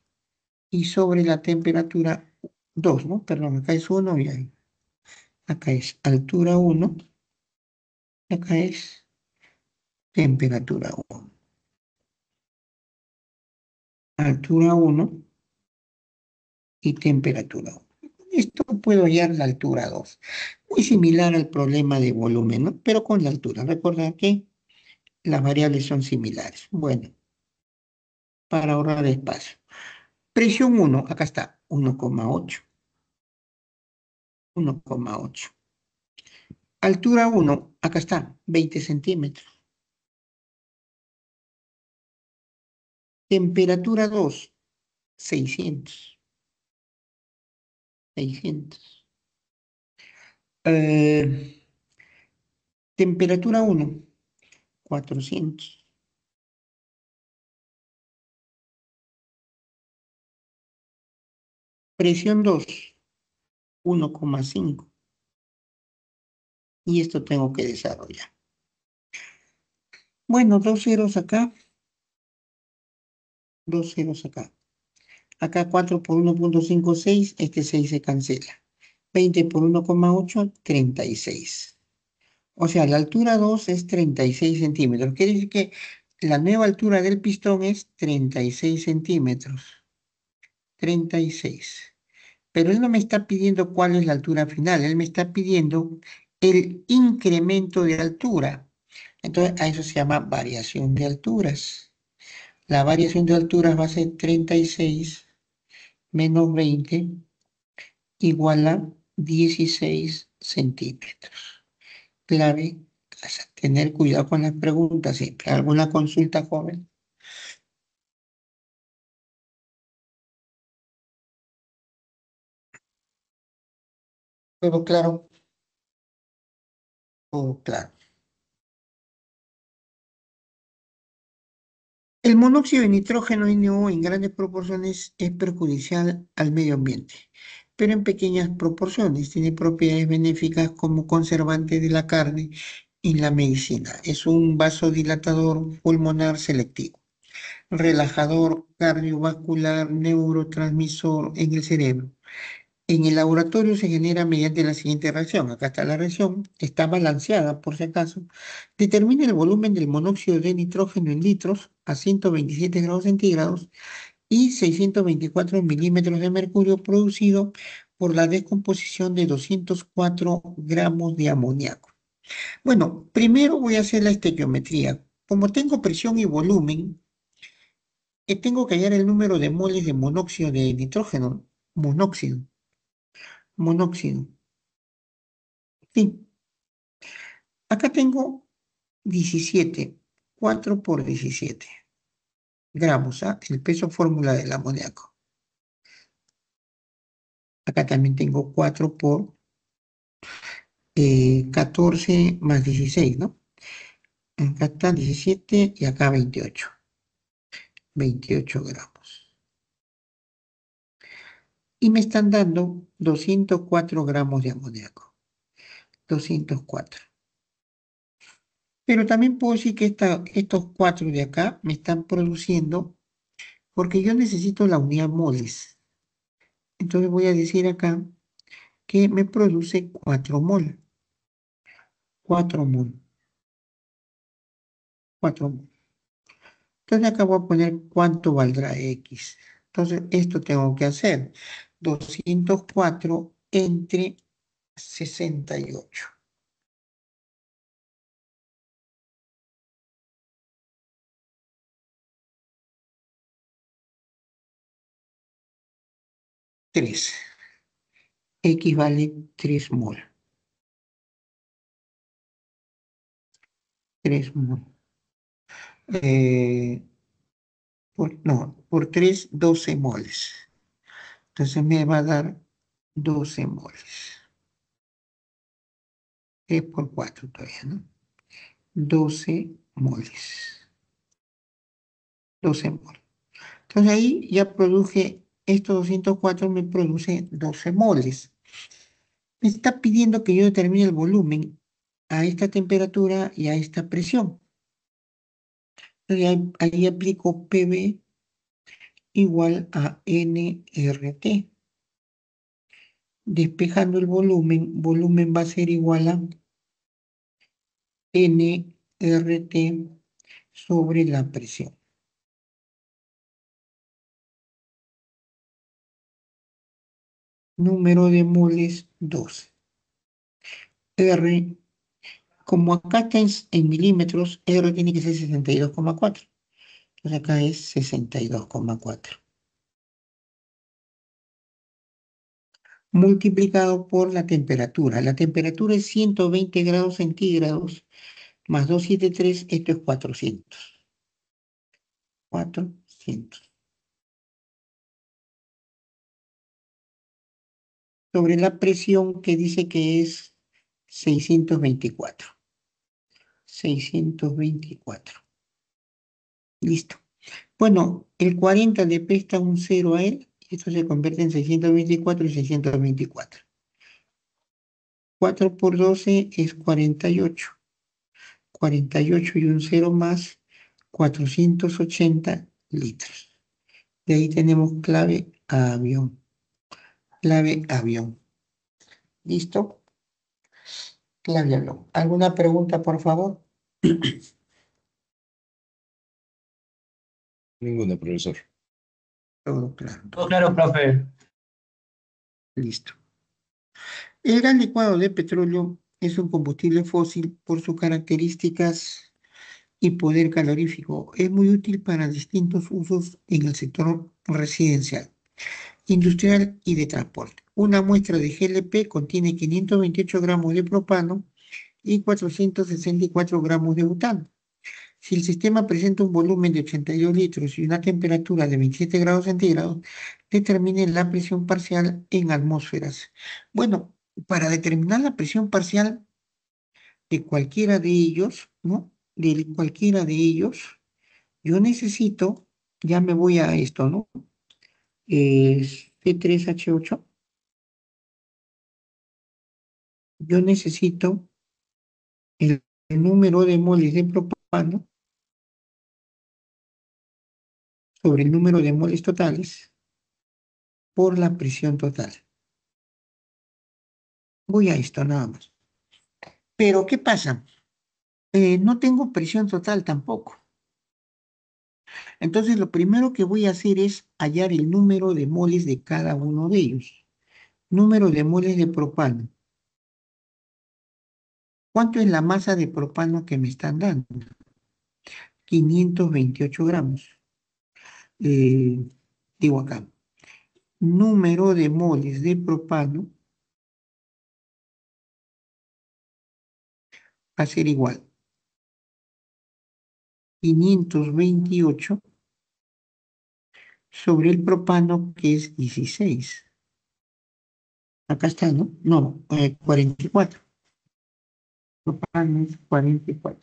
y sobre la temperatura 2, ¿no? Perdón, acá es 1 y ahí. Acá es altura 1, acá es temperatura 1. Altura 1 y temperatura 1. Esto puedo hallar la altura 2. Muy similar al problema de volumen, ¿no? Pero con la altura. Recuerda que las variables son similares. Bueno, para ahorrar espacio. Presión 1, acá está, 1,8. 1,8. Altura 1, acá está, 20 centímetros. Temperatura 2, 600. 600. Temperatura 1, 400. Presión 2, 1,5. Y esto tengo que desarrollar. Bueno, dos ceros acá. Dos ceros acá. Acá 4 por 1,56, este 6 se cancela. 20 por 1,8, 36. O sea, la altura 2 es 36 centímetros. Quiere decir que la nueva altura del pistón es 36 centímetros. 36. Pero él no me está pidiendo cuál es la altura final. Él me está pidiendo el incremento de altura. Entonces, a eso se llama variación de alturas. La variación de alturas va a ser 36 menos 20 igual a 16 centímetros. Clave Tener cuidado con las preguntas siempre. ¿Alguna consulta, joven? ¿Todo claro? Todo claro. El monóxido de nitrógeno NO en grandes proporciones es perjudicial al medio ambiente, pero en pequeñas proporciones tiene propiedades benéficas como conservante de la carne y la medicina. Es un vasodilatador pulmonar selectivo, relajador cardiovascular, neurotransmisor en el cerebro. En el laboratorio se genera mediante la siguiente reacción. Acá está la reacción, está balanceada por si acaso. Determina el volumen del monóxido de nitrógeno en litros a 127 grados centígrados y 624 milímetros de mercurio producido por la descomposición de 204 gramos de amoníaco. Bueno, primero voy a hacer la estequiometría. Como tengo presión y volumen, tengo que hallar el número de moles de monóxido de nitrógeno. Monóxido, monóxido. Sí, acá tengo 17, 4 por 17 gramos, ¿ah? El peso fórmula del amoníaco. Acá también tengo 4 por 14 más 16, ¿no? Acá están 17 y acá 28. 28 gramos. Y me están dando 204 gramos de amoníaco. 204. Pero también puedo decir que estos 4 de acá me están produciendo, porque yo necesito la unidad moles. Entonces voy a decir acá que me produce 4 mol. 4 mol. 4 mol. Entonces acá voy a poner cuánto valdrá X. Entonces esto tengo que hacer. 204 entre 68. 3. X vale 3 mol. 3 mol. No, por 3, 12 moles. Entonces me va a dar 12 moles. 3 por 4 todavía, ¿no? 12 moles. 12 moles. Entonces ahí ya produje, estos 204 me produce 12 moles. Me está pidiendo que yo determine el volumen a esta temperatura y a esta presión. Entonces ahí aplico PV igual a nRT. Despejando el volumen va a ser igual a nRT sobre la presión. Número de moles 12. R, como acá está en milímetros, R tiene que ser 62,4. Entonces acá es 62,4. Multiplicado por la temperatura. La temperatura es 120 grados centígrados más 273, esto es 400. 400. Sobre la presión que dice que es 624. 624. Listo. Bueno, el 40 le presta un 0 a él, y esto se convierte en 624 y 624. 4 por 12 es 48. 48 y un 0 más, 480 litros. De ahí tenemos clave avión. Clave avión. ¿Listo? Clave avión. ¿Alguna pregunta, por favor? Ninguna, profesor. Todo claro. Todo claro, profe. Listo. El gas licuado de petróleo es un combustible fósil por sus características y poder calorífico. Es muy útil para distintos usos en el sector residencial, industrial y de transporte. Una muestra de GLP contiene 528 gramos de propano y 464 gramos de butano. Si el sistema presenta un volumen de 82 litros y una temperatura de 27 grados centígrados, determine la presión parcial en atmósferas. Bueno, para determinar la presión parcial de cualquiera de ellos, ¿no? De cualquiera de ellos, yo necesito, ya me voy a esto, ¿no? C3H8, yo necesito el número de moles de propano sobre el número de moles totales por la presión total. Voy a esto nada más. Pero, ¿qué pasa? No tengo presión total tampoco. Entonces, lo primero que voy a hacer es hallar el número de moles de cada uno de ellos. Número de moles de propano. ¿Cuánto es la masa de propano que me están dando? 528 gramos. Digo acá. Número de moles de propano va a ser igual. 528 sobre el propano, que es 16. Acá está, ¿no? No, 44. Propano es 44.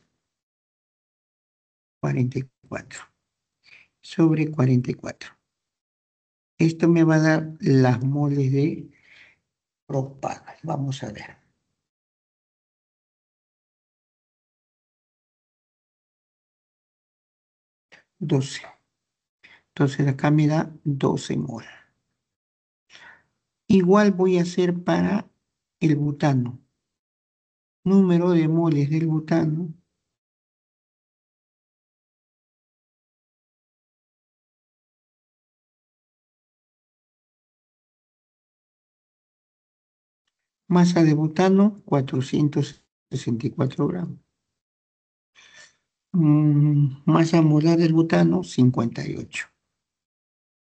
44 sobre 44. Esto me va a dar las moles de propano. Vamos a ver. 12. Entonces acá me da 12 moles. Igual voy a hacer para el butano. Número de moles del butano masa de butano, 464 gramos. Masa molar del butano, 58.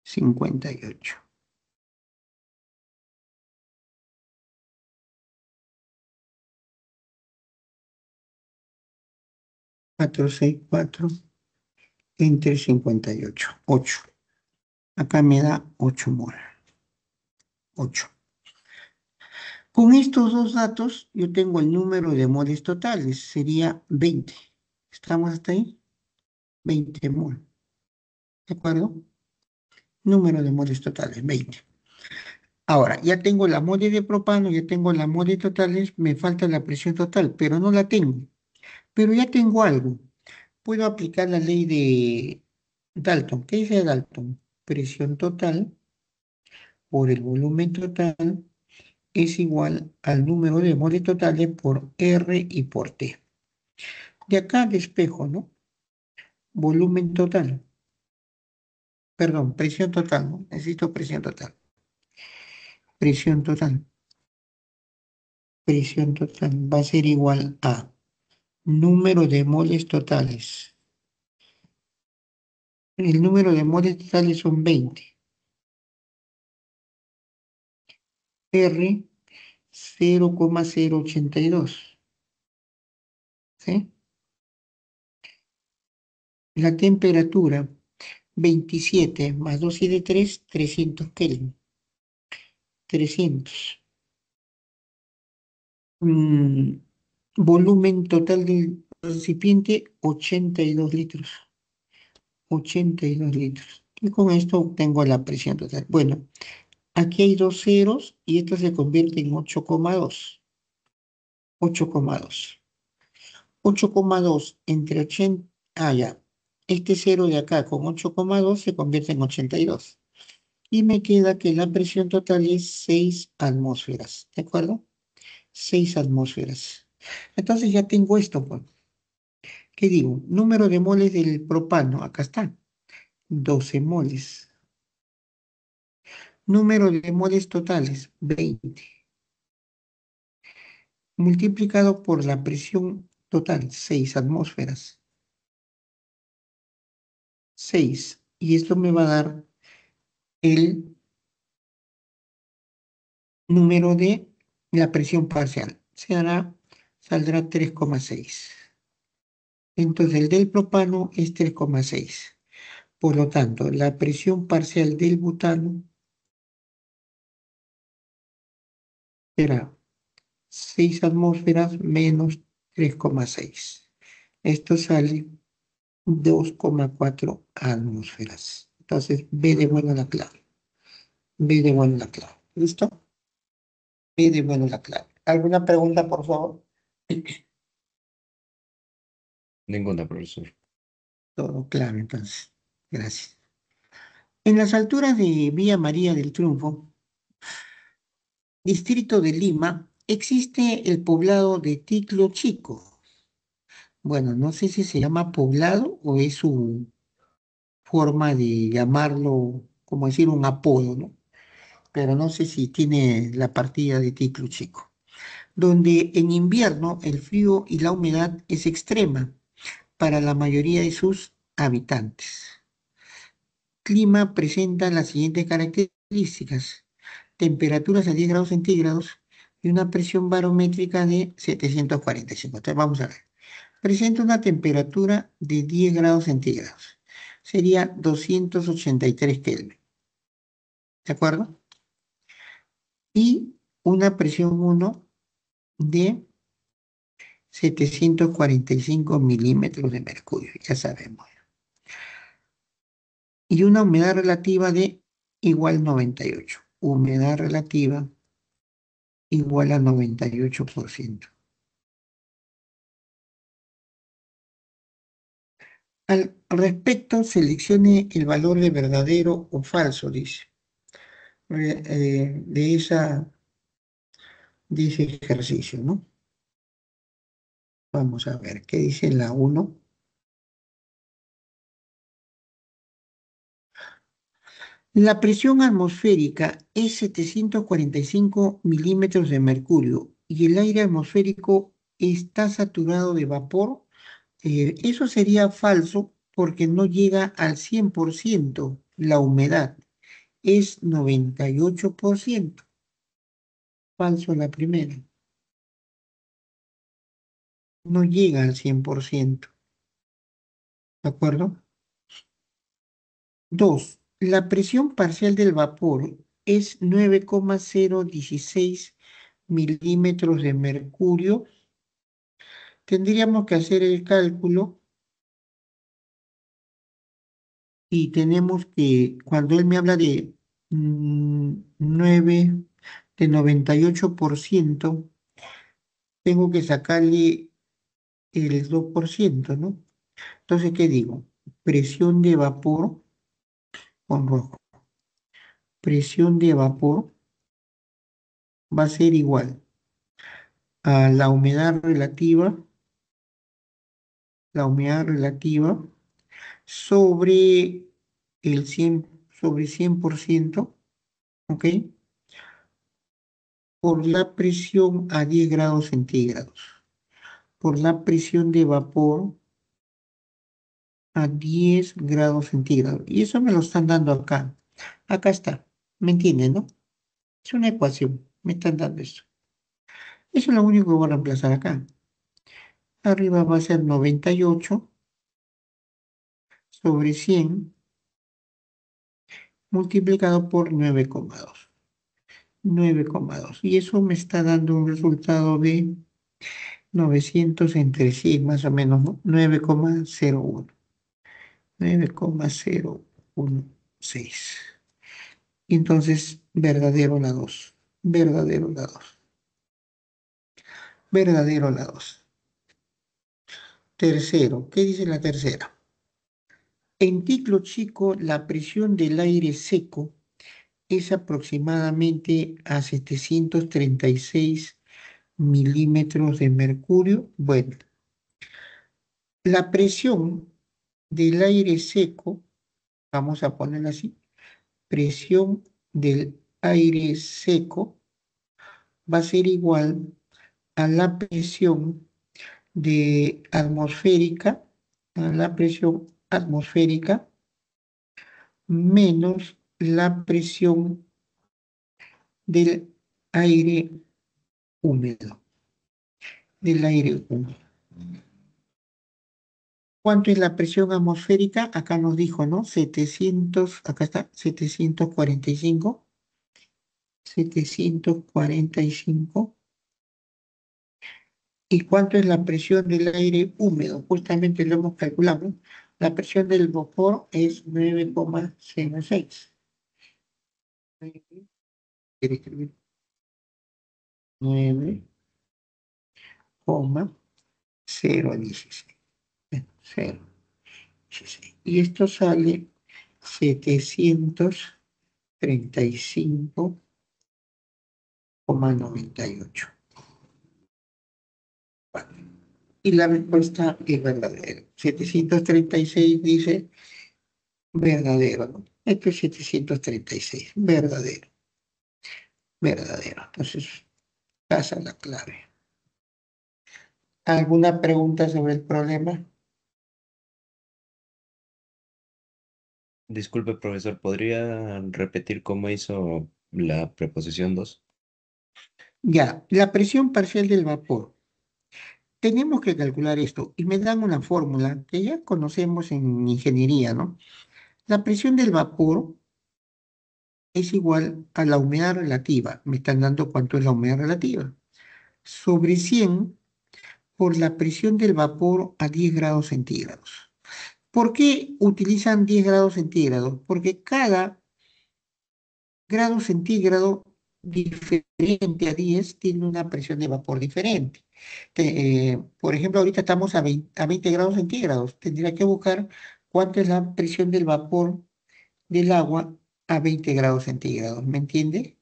58. Cuatro entre 58. 8. Acá me da 8 molar. 8. Con estos dos datos, yo tengo el número de moles totales. Sería 20. ¿Estamos hasta ahí? 20 mol. ¿De acuerdo? Número de moles totales, 20. Ahora, ya tengo la mole de propano, ya tengo la mole totales, me falta la presión total, pero no la tengo. Pero ya tengo algo. Puedo aplicar la ley de Dalton. ¿Qué dice Dalton? Presión total por el volumen total es igual al número de moles totales por R y por T. De acá despejo, ¿no? Volumen total. Perdón, presión total, ¿no? Necesito presión total. Presión total. Presión total va a ser igual a número de moles totales. El número de moles totales son 20. R 0,082. ¿Sí? La temperatura 27 más 273, 300 Kelvin. 300. Volumen total del recipiente, 82 litros. 82 litros. Y con esto obtengo la presión total. Bueno, aquí hay dos ceros y esto se convierte en 8,2. 8,2. 8,2 entre 80. Ah, ya. Este cero de acá con 8,2 se convierte en 82. Y me queda que la presión total es 6 atmósferas. ¿De acuerdo? 6 atmósferas. Entonces ya tengo esto, pues. ¿Qué digo? Número de moles del propano. Acá está. 12 moles. Número de moles totales. 20. Multiplicado por la presión total. 6 atmósferas. 6. Y esto me va a dar el número de la presión parcial. Se saldrá 3,6. Entonces el del propano es 3,6. Por lo tanto, la presión parcial del butano será 6 atmósferas menos 3,6. Esto sale 2,4 atmósferas. Entonces, B de bueno la clave. B de bueno la clave. ¿Listo? B de bueno la clave. ¿Alguna pregunta, por favor? Ninguna, profesor. Todo claro, entonces. Gracias. En las alturas de Villa María del Triunfo, distrito de Lima, existe el poblado de Ticlo Chico. Bueno, no sé si se llama poblado o es su forma de llamarlo, como decir, un apodo, ¿no? Pero no sé si tiene la partida de Ticlo Chico, donde en invierno el frío y la humedad es extrema para la mayoría de sus habitantes. Clima presenta las siguientes características: temperaturas a 10 grados centígrados y una presión barométrica de 745. Entonces vamos a ver. Presenta una temperatura de 10 grados centígrados. Sería 283 Kelvin. ¿De acuerdo? Y una presión 1 de 745 milímetros de mercurio, ya sabemos. Y una humedad relativa de igual 98. Humedad relativa igual a 98%. Al respecto, seleccione el valor de verdadero o falso, dice, de ese ejercicio, ¿no? Vamos a ver, ¿qué dice la 1? La presión atmosférica es 745 milímetros de mercurio y el aire atmosférico está saturado de vapor. Eso sería falso porque no llega al 100% la humedad, es 98%. Falso la primera. No llega al 100%. ¿De acuerdo? 2. La presión parcial del vapor es 9,016 milímetros de mercurio. Tendríamos que hacer el cálculo y tenemos que, cuando él me habla de 9, de 98%, tengo que sacarle el 2%, ¿no? Entonces, ¿qué digo? Presión de vapor con rojo. Presión de vapor va a ser igual a la humedad relativa sobre el 100, sobre 100%, ¿ok? Por la presión a 10 grados centígrados, por la presión de vapor a 10 grados centígrados. Y eso me lo están dando acá. Acá está. ¿Me entienden, no? Es una ecuación. Me están dando esto. Eso es lo único que voy a reemplazar acá. Arriba va a ser 98 sobre 100 multiplicado por 9,2. 9,2. Y eso me está dando un resultado de 900 entre 100, más o menos, ¿no? 9,01. 9,016. Y entonces, verdadero la 2. Verdadero la 2. Verdadero la 2. Tercero, ¿qué dice la tercera? En Ticlo Chico, la presión del aire seco es aproximadamente a 736 milímetros de mercurio. Bueno, la presión del aire seco, vamos a ponerla así, presión del aire seco va a ser igual a la presión de atmosférica, a la presión atmosférica menos la presión del aire húmedo. del aire húmedo. ¿Cuánto es la presión atmosférica? Acá nos dijo, ¿no? 700, acá está, 745. 745. ¿Y cuánto es la presión del aire húmedo? Justamente lo hemos calculado. La presión del vapor es 9,06. ¿Quiere escribir? 9,016. 0,16. Y esto sale 735,98. Y la respuesta es verdadera. 736 dice verdadero, ¿no? Esto es 736, verdadero, verdadero. Entonces, pasa la clave. ¿Alguna pregunta sobre el problema? Disculpe, profesor, ¿podría repetir cómo hizo la preposición 2? Ya, la presión parcial del vapor. Tenemos que calcular esto y me dan una fórmula que ya conocemos en ingeniería, ¿no? La presión del vapor es igual a la humedad relativa. Me están dando cuánto es la humedad relativa. Sobre 100 por la presión del vapor a 10 grados centígrados. ¿Por qué utilizan 10 grados centígrados? Porque cada grado centígrado diferente a 10 tiene una presión de vapor diferente. Por ejemplo, ahorita estamos a 20 grados centígrados. Tendría que buscar cuánto es la presión del vapor del agua a 20 grados centígrados. ¿Me entiende?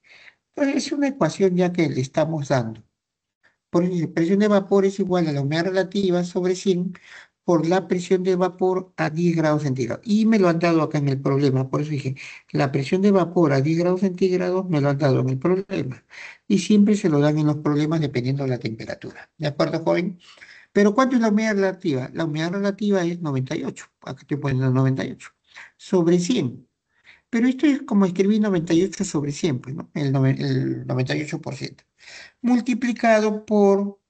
Pues es una ecuación ya que le estamos dando. Por eso, presión de vapor es igual a la humedad relativa sobre 100 por la presión de vapor a 10 grados centígrados. Y me lo han dado acá en el problema. Por eso dije, la presión de vapor a 10 grados centígrados me lo han dado en el problema. Y siempre se lo dan en los problemas dependiendo de la temperatura. ¿De acuerdo, joven? Pero ¿cuánto es la humedad relativa? La humedad relativa es 98. Acá estoy poniendo 98. Sobre 100. Pero esto es como escribir 98 sobre 100, pues, ¿no? El 98% multiplicado por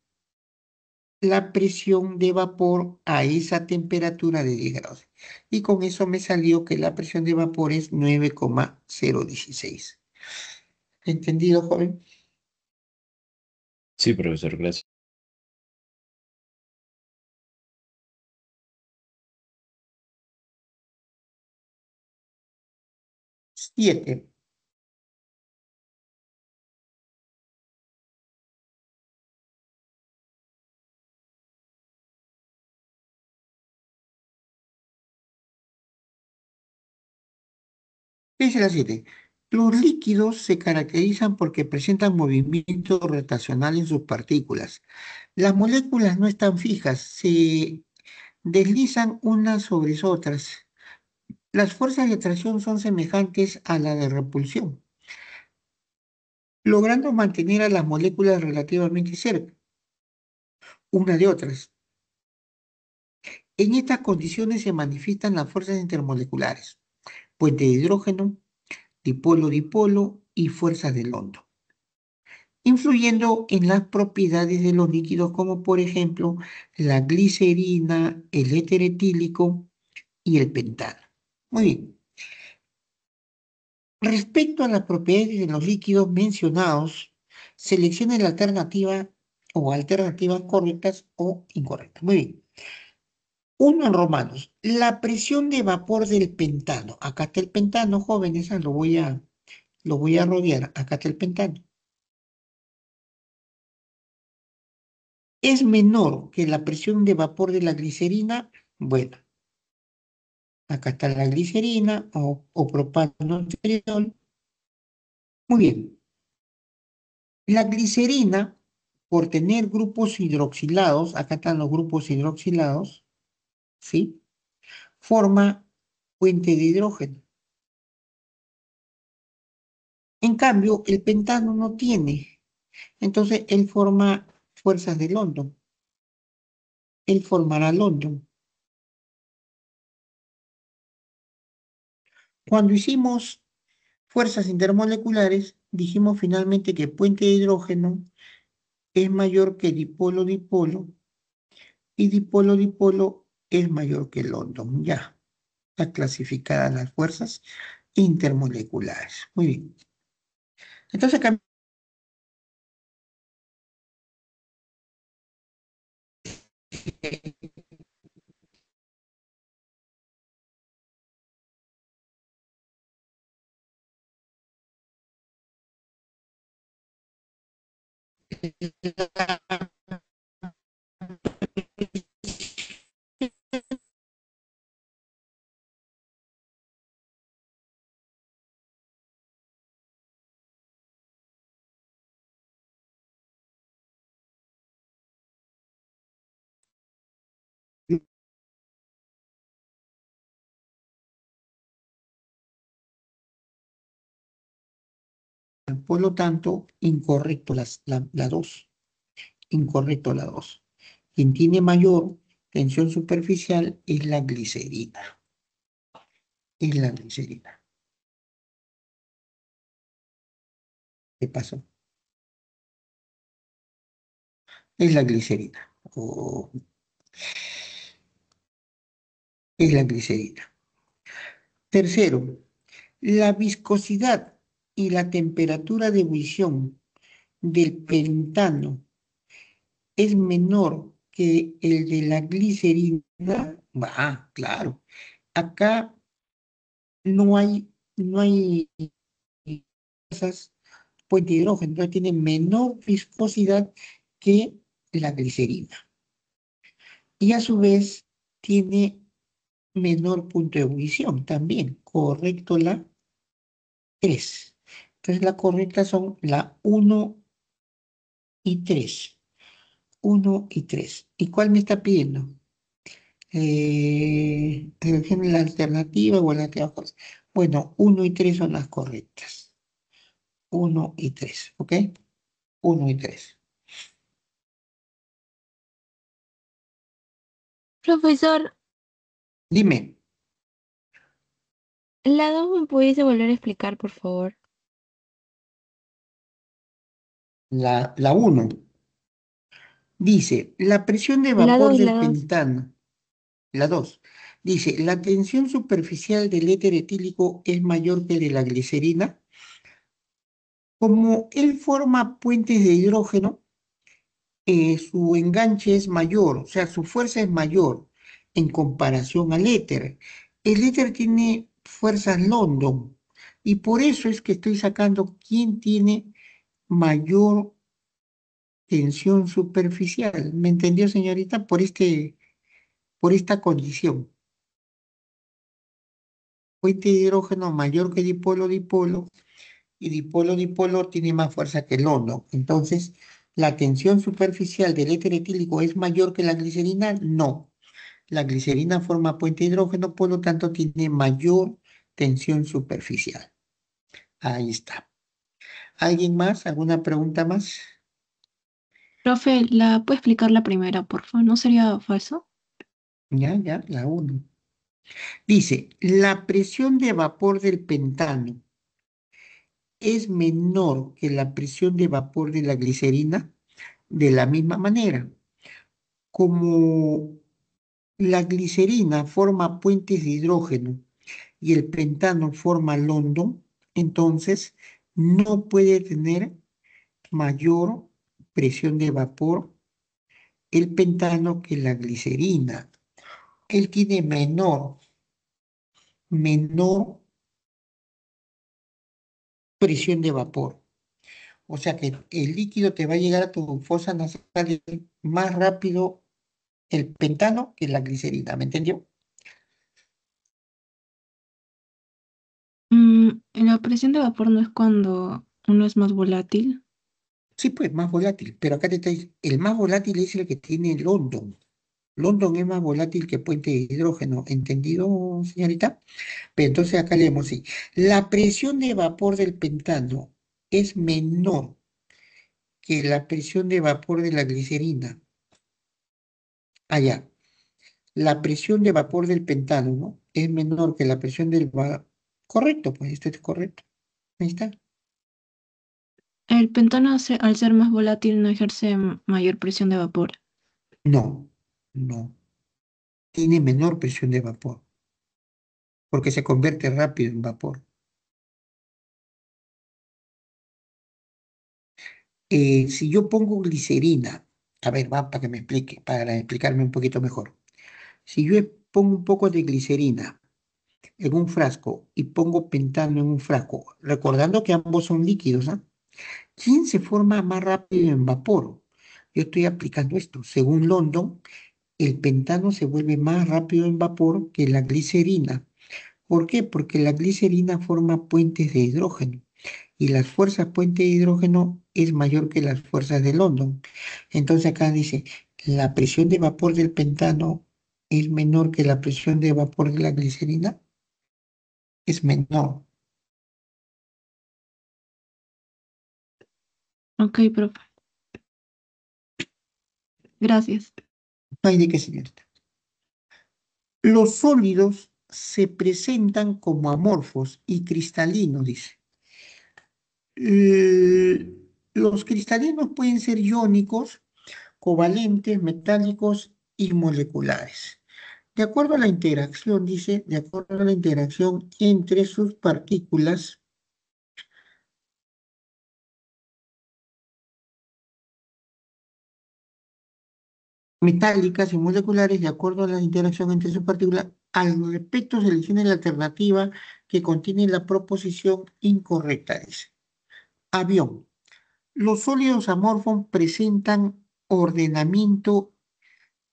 la presión de vapor a esa temperatura de 10 grados. Y con eso me salió que la presión de vapor es 9,016. ¿Entendido, joven? Sí, profesor, gracias. 7. Dice la 7. Los líquidos se caracterizan porque presentan movimiento rotacional en sus partículas. Las moléculas no están fijas, se deslizan unas sobre otras. Las fuerzas de atracción son semejantes a la de repulsión, logrando mantener a las moléculas relativamente cerca una de otras. En estas condiciones se manifiestan las fuerzas intermoleculares, puente de hidrógeno, dipolo-dipolo y fuerzas de London, influyendo en las propiedades de los líquidos como por ejemplo la glicerina, el éter etílico y el pentano. Muy bien. Respecto a las propiedades de los líquidos mencionados, seleccione la alternativa o alternativas correctas o incorrectas. Muy bien. Uno en romanos, la presión de vapor del pentano. Acá está el pentano, jóvenes, lo voy a rodear. Acá está el pentano. ¿Es menor que la presión de vapor de la glicerina? Bueno, acá está la glicerina o propano. Muy bien. La glicerina, por tener grupos hidroxilados, acá están los grupos hidroxilados, ¿sí? Forma puente de hidrógeno. En cambio, el pentano no tiene. Entonces, él forma fuerzas de London. Él formará London. Cuando hicimos fuerzas intermoleculares, dijimos finalmente que puente de hidrógeno es mayor que dipolo-dipolo y dipolo-dipolo es mayor que London. Ya, está clasificadas las fuerzas intermoleculares. Muy bien. Entonces, por lo tanto, incorrecto la 2. Incorrecto la 2. Quien tiene mayor tensión superficial es la glicerina. Es la glicerina. ¿Qué pasó? Es la glicerina. Es la glicerina. Tercero, la viscosidad y la temperatura de ebullición del pentano es menor que el de la glicerina. Claro. Acá no hay esas puente de hidrógeno, entonces tiene menor viscosidad que la glicerina. Y a su vez tiene menor punto de ebullición también. Correcto la 3. Entonces la correcta son la 1 y 3. 1 y 3. ¿Y cuál me está pidiendo? Elegir la alternativa o la alternativa. Bueno, 1 y 3 son las correctas. 1 y 3, ¿ok? 1 y 3. Profesor, Dime, ¿la 2 me pudiese volver a explicar, por favor? la 1 dice, la presión de La vapor 2, del la 2. pentano. La 2 dice, la tensión superficial del éter etílico es mayor que de la glicerina. Como él forma puentes de hidrógeno, su enganche es mayor, o sea, su fuerza es mayor en comparación al éter. El éter tiene fuerzas London y por eso es que estoy sacando quién tiene mayor tensión superficial. ¿Me entendió, señorita? Por esta condición. Puente de hidrógeno mayor que dipolo-dipolo y dipolo-dipolo tiene más fuerza que London. Entonces, ¿la tensión superficial del éter etílico es mayor que la glicerina? No. La glicerina forma puente de hidrógeno, por lo tanto tiene mayor tensión superficial. Ahí está. ¿Alguien más? ¿Alguna pregunta más? Profe, ¿la puede explicar la primera, por favor? ¿No sería falso? Ya, la 1. Dice, la presión de vapor del pentano es menor que la presión de vapor de la glicerina de la misma manera. Como la glicerina forma puentes de hidrógeno y el pentano forma London, entonces no puede tener mayor presión de vapor el pentano que la glicerina. Él tiene menor presión de vapor. O sea que el líquido te va a llegar a tu fosa nasal más rápido el pentano que la glicerina, ¿me entendió? La presión de vapor no es cuando uno es más volátil. Sí, pues más volátil, pero acá te está diciendo, el más volátil es el que tiene London. London es más volátil que puente de hidrógeno, ¿entendido, señorita? Pero entonces acá leemos, sí. La presión de vapor del pentano es menor que la presión de vapor de la glicerina. Allá, la presión de vapor del pentano, ¿no? Es menor que la presión del vapor. Correcto, pues esto es correcto. Ahí está. El pentano, al ser más volátil, no ejerce mayor presión de vapor. No, no. Tiene menor presión de vapor, porque se convierte rápido en vapor. Si yo pongo glicerina, a ver, va para que me explique, para explicarme un poquito mejor. Si yo pongo un poco de glicerina en un frasco y pongo pentano en un frasco, recordando que ambos son líquidos, ¿ah? ¿Quién se forma más rápido en vapor? Yo estoy aplicando esto. Según London, el pentano se vuelve más rápido en vapor que la glicerina. ¿Por qué? Porque la glicerina forma puentes de hidrógeno y las fuerzas puente de hidrógeno es mayor que las fuerzas de London. Entonces acá dice, la presión de vapor del pentano es menor que la presión de vapor de la glicerina. Es menor. Ok, profe. Gracias. No hay de qué, señorita. Los sólidos se presentan como amorfos y cristalinos, dice. Los cristalinos pueden ser iónicos, covalentes, metálicos y moleculares. De acuerdo a la interacción, dice, de acuerdo a la interacción entre sus partículas metálicas y moleculares, de acuerdo a la interacción entre sus partículas, al respecto seleccione la alternativa que contiene la proposición incorrecta, dice. Avión. Los sólidos amorfos presentan ordenamiento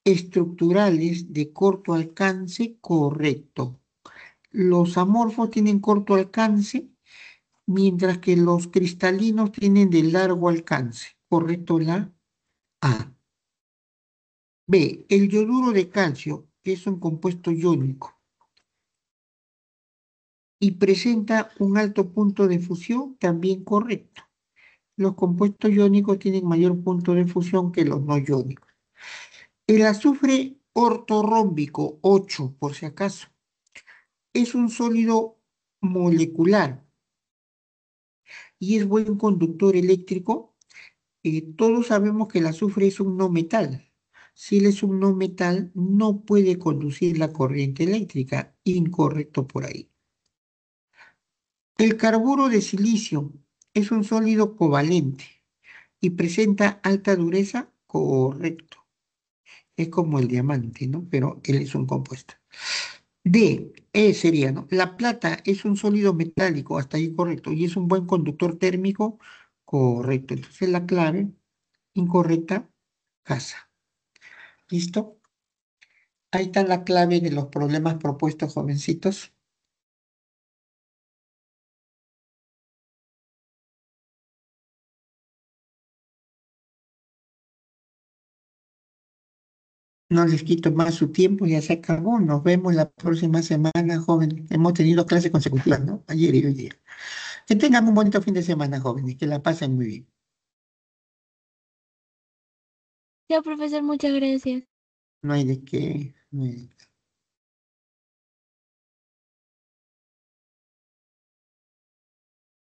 estructurales de corto alcance correcto. Los amorfos tienen corto alcance, mientras que los cristalinos tienen de largo alcance. Correcto la A. B. El yoduro de calcio es un compuesto iónico y presenta un alto punto de fusión, también correcto. Los compuestos iónicos tienen mayor punto de fusión que los no iónicos. El azufre ortorrómbico 8, por si acaso, es un sólido molecular y es buen conductor eléctrico. Todos sabemos que el azufre es un no metal. Si él es un no metal, no puede conducir la corriente eléctrica. Incorrecto por ahí. El carburo de silicio es un sólido covalente y presenta alta dureza. Correcto. Es como el diamante, ¿no? Pero él es un compuesto. D, E sería, ¿no? La plata es un sólido metálico, hasta ahí correcto, y es un buen conductor térmico, correcto. Entonces la clave incorrecta, casa. ¿Listo? Ahí está la clave de los problemas propuestos, jovencitos. No les quito más su tiempo, ya se acabó. Nos vemos la próxima semana, jóvenes. Hemos tenido clases consecutivas, ¿no? Ayer y hoy día. Que tengan un bonito fin de semana, jóvenes, que la pasen muy bien. Ya, profesor, muchas gracias. No hay de qué. No hay de qué.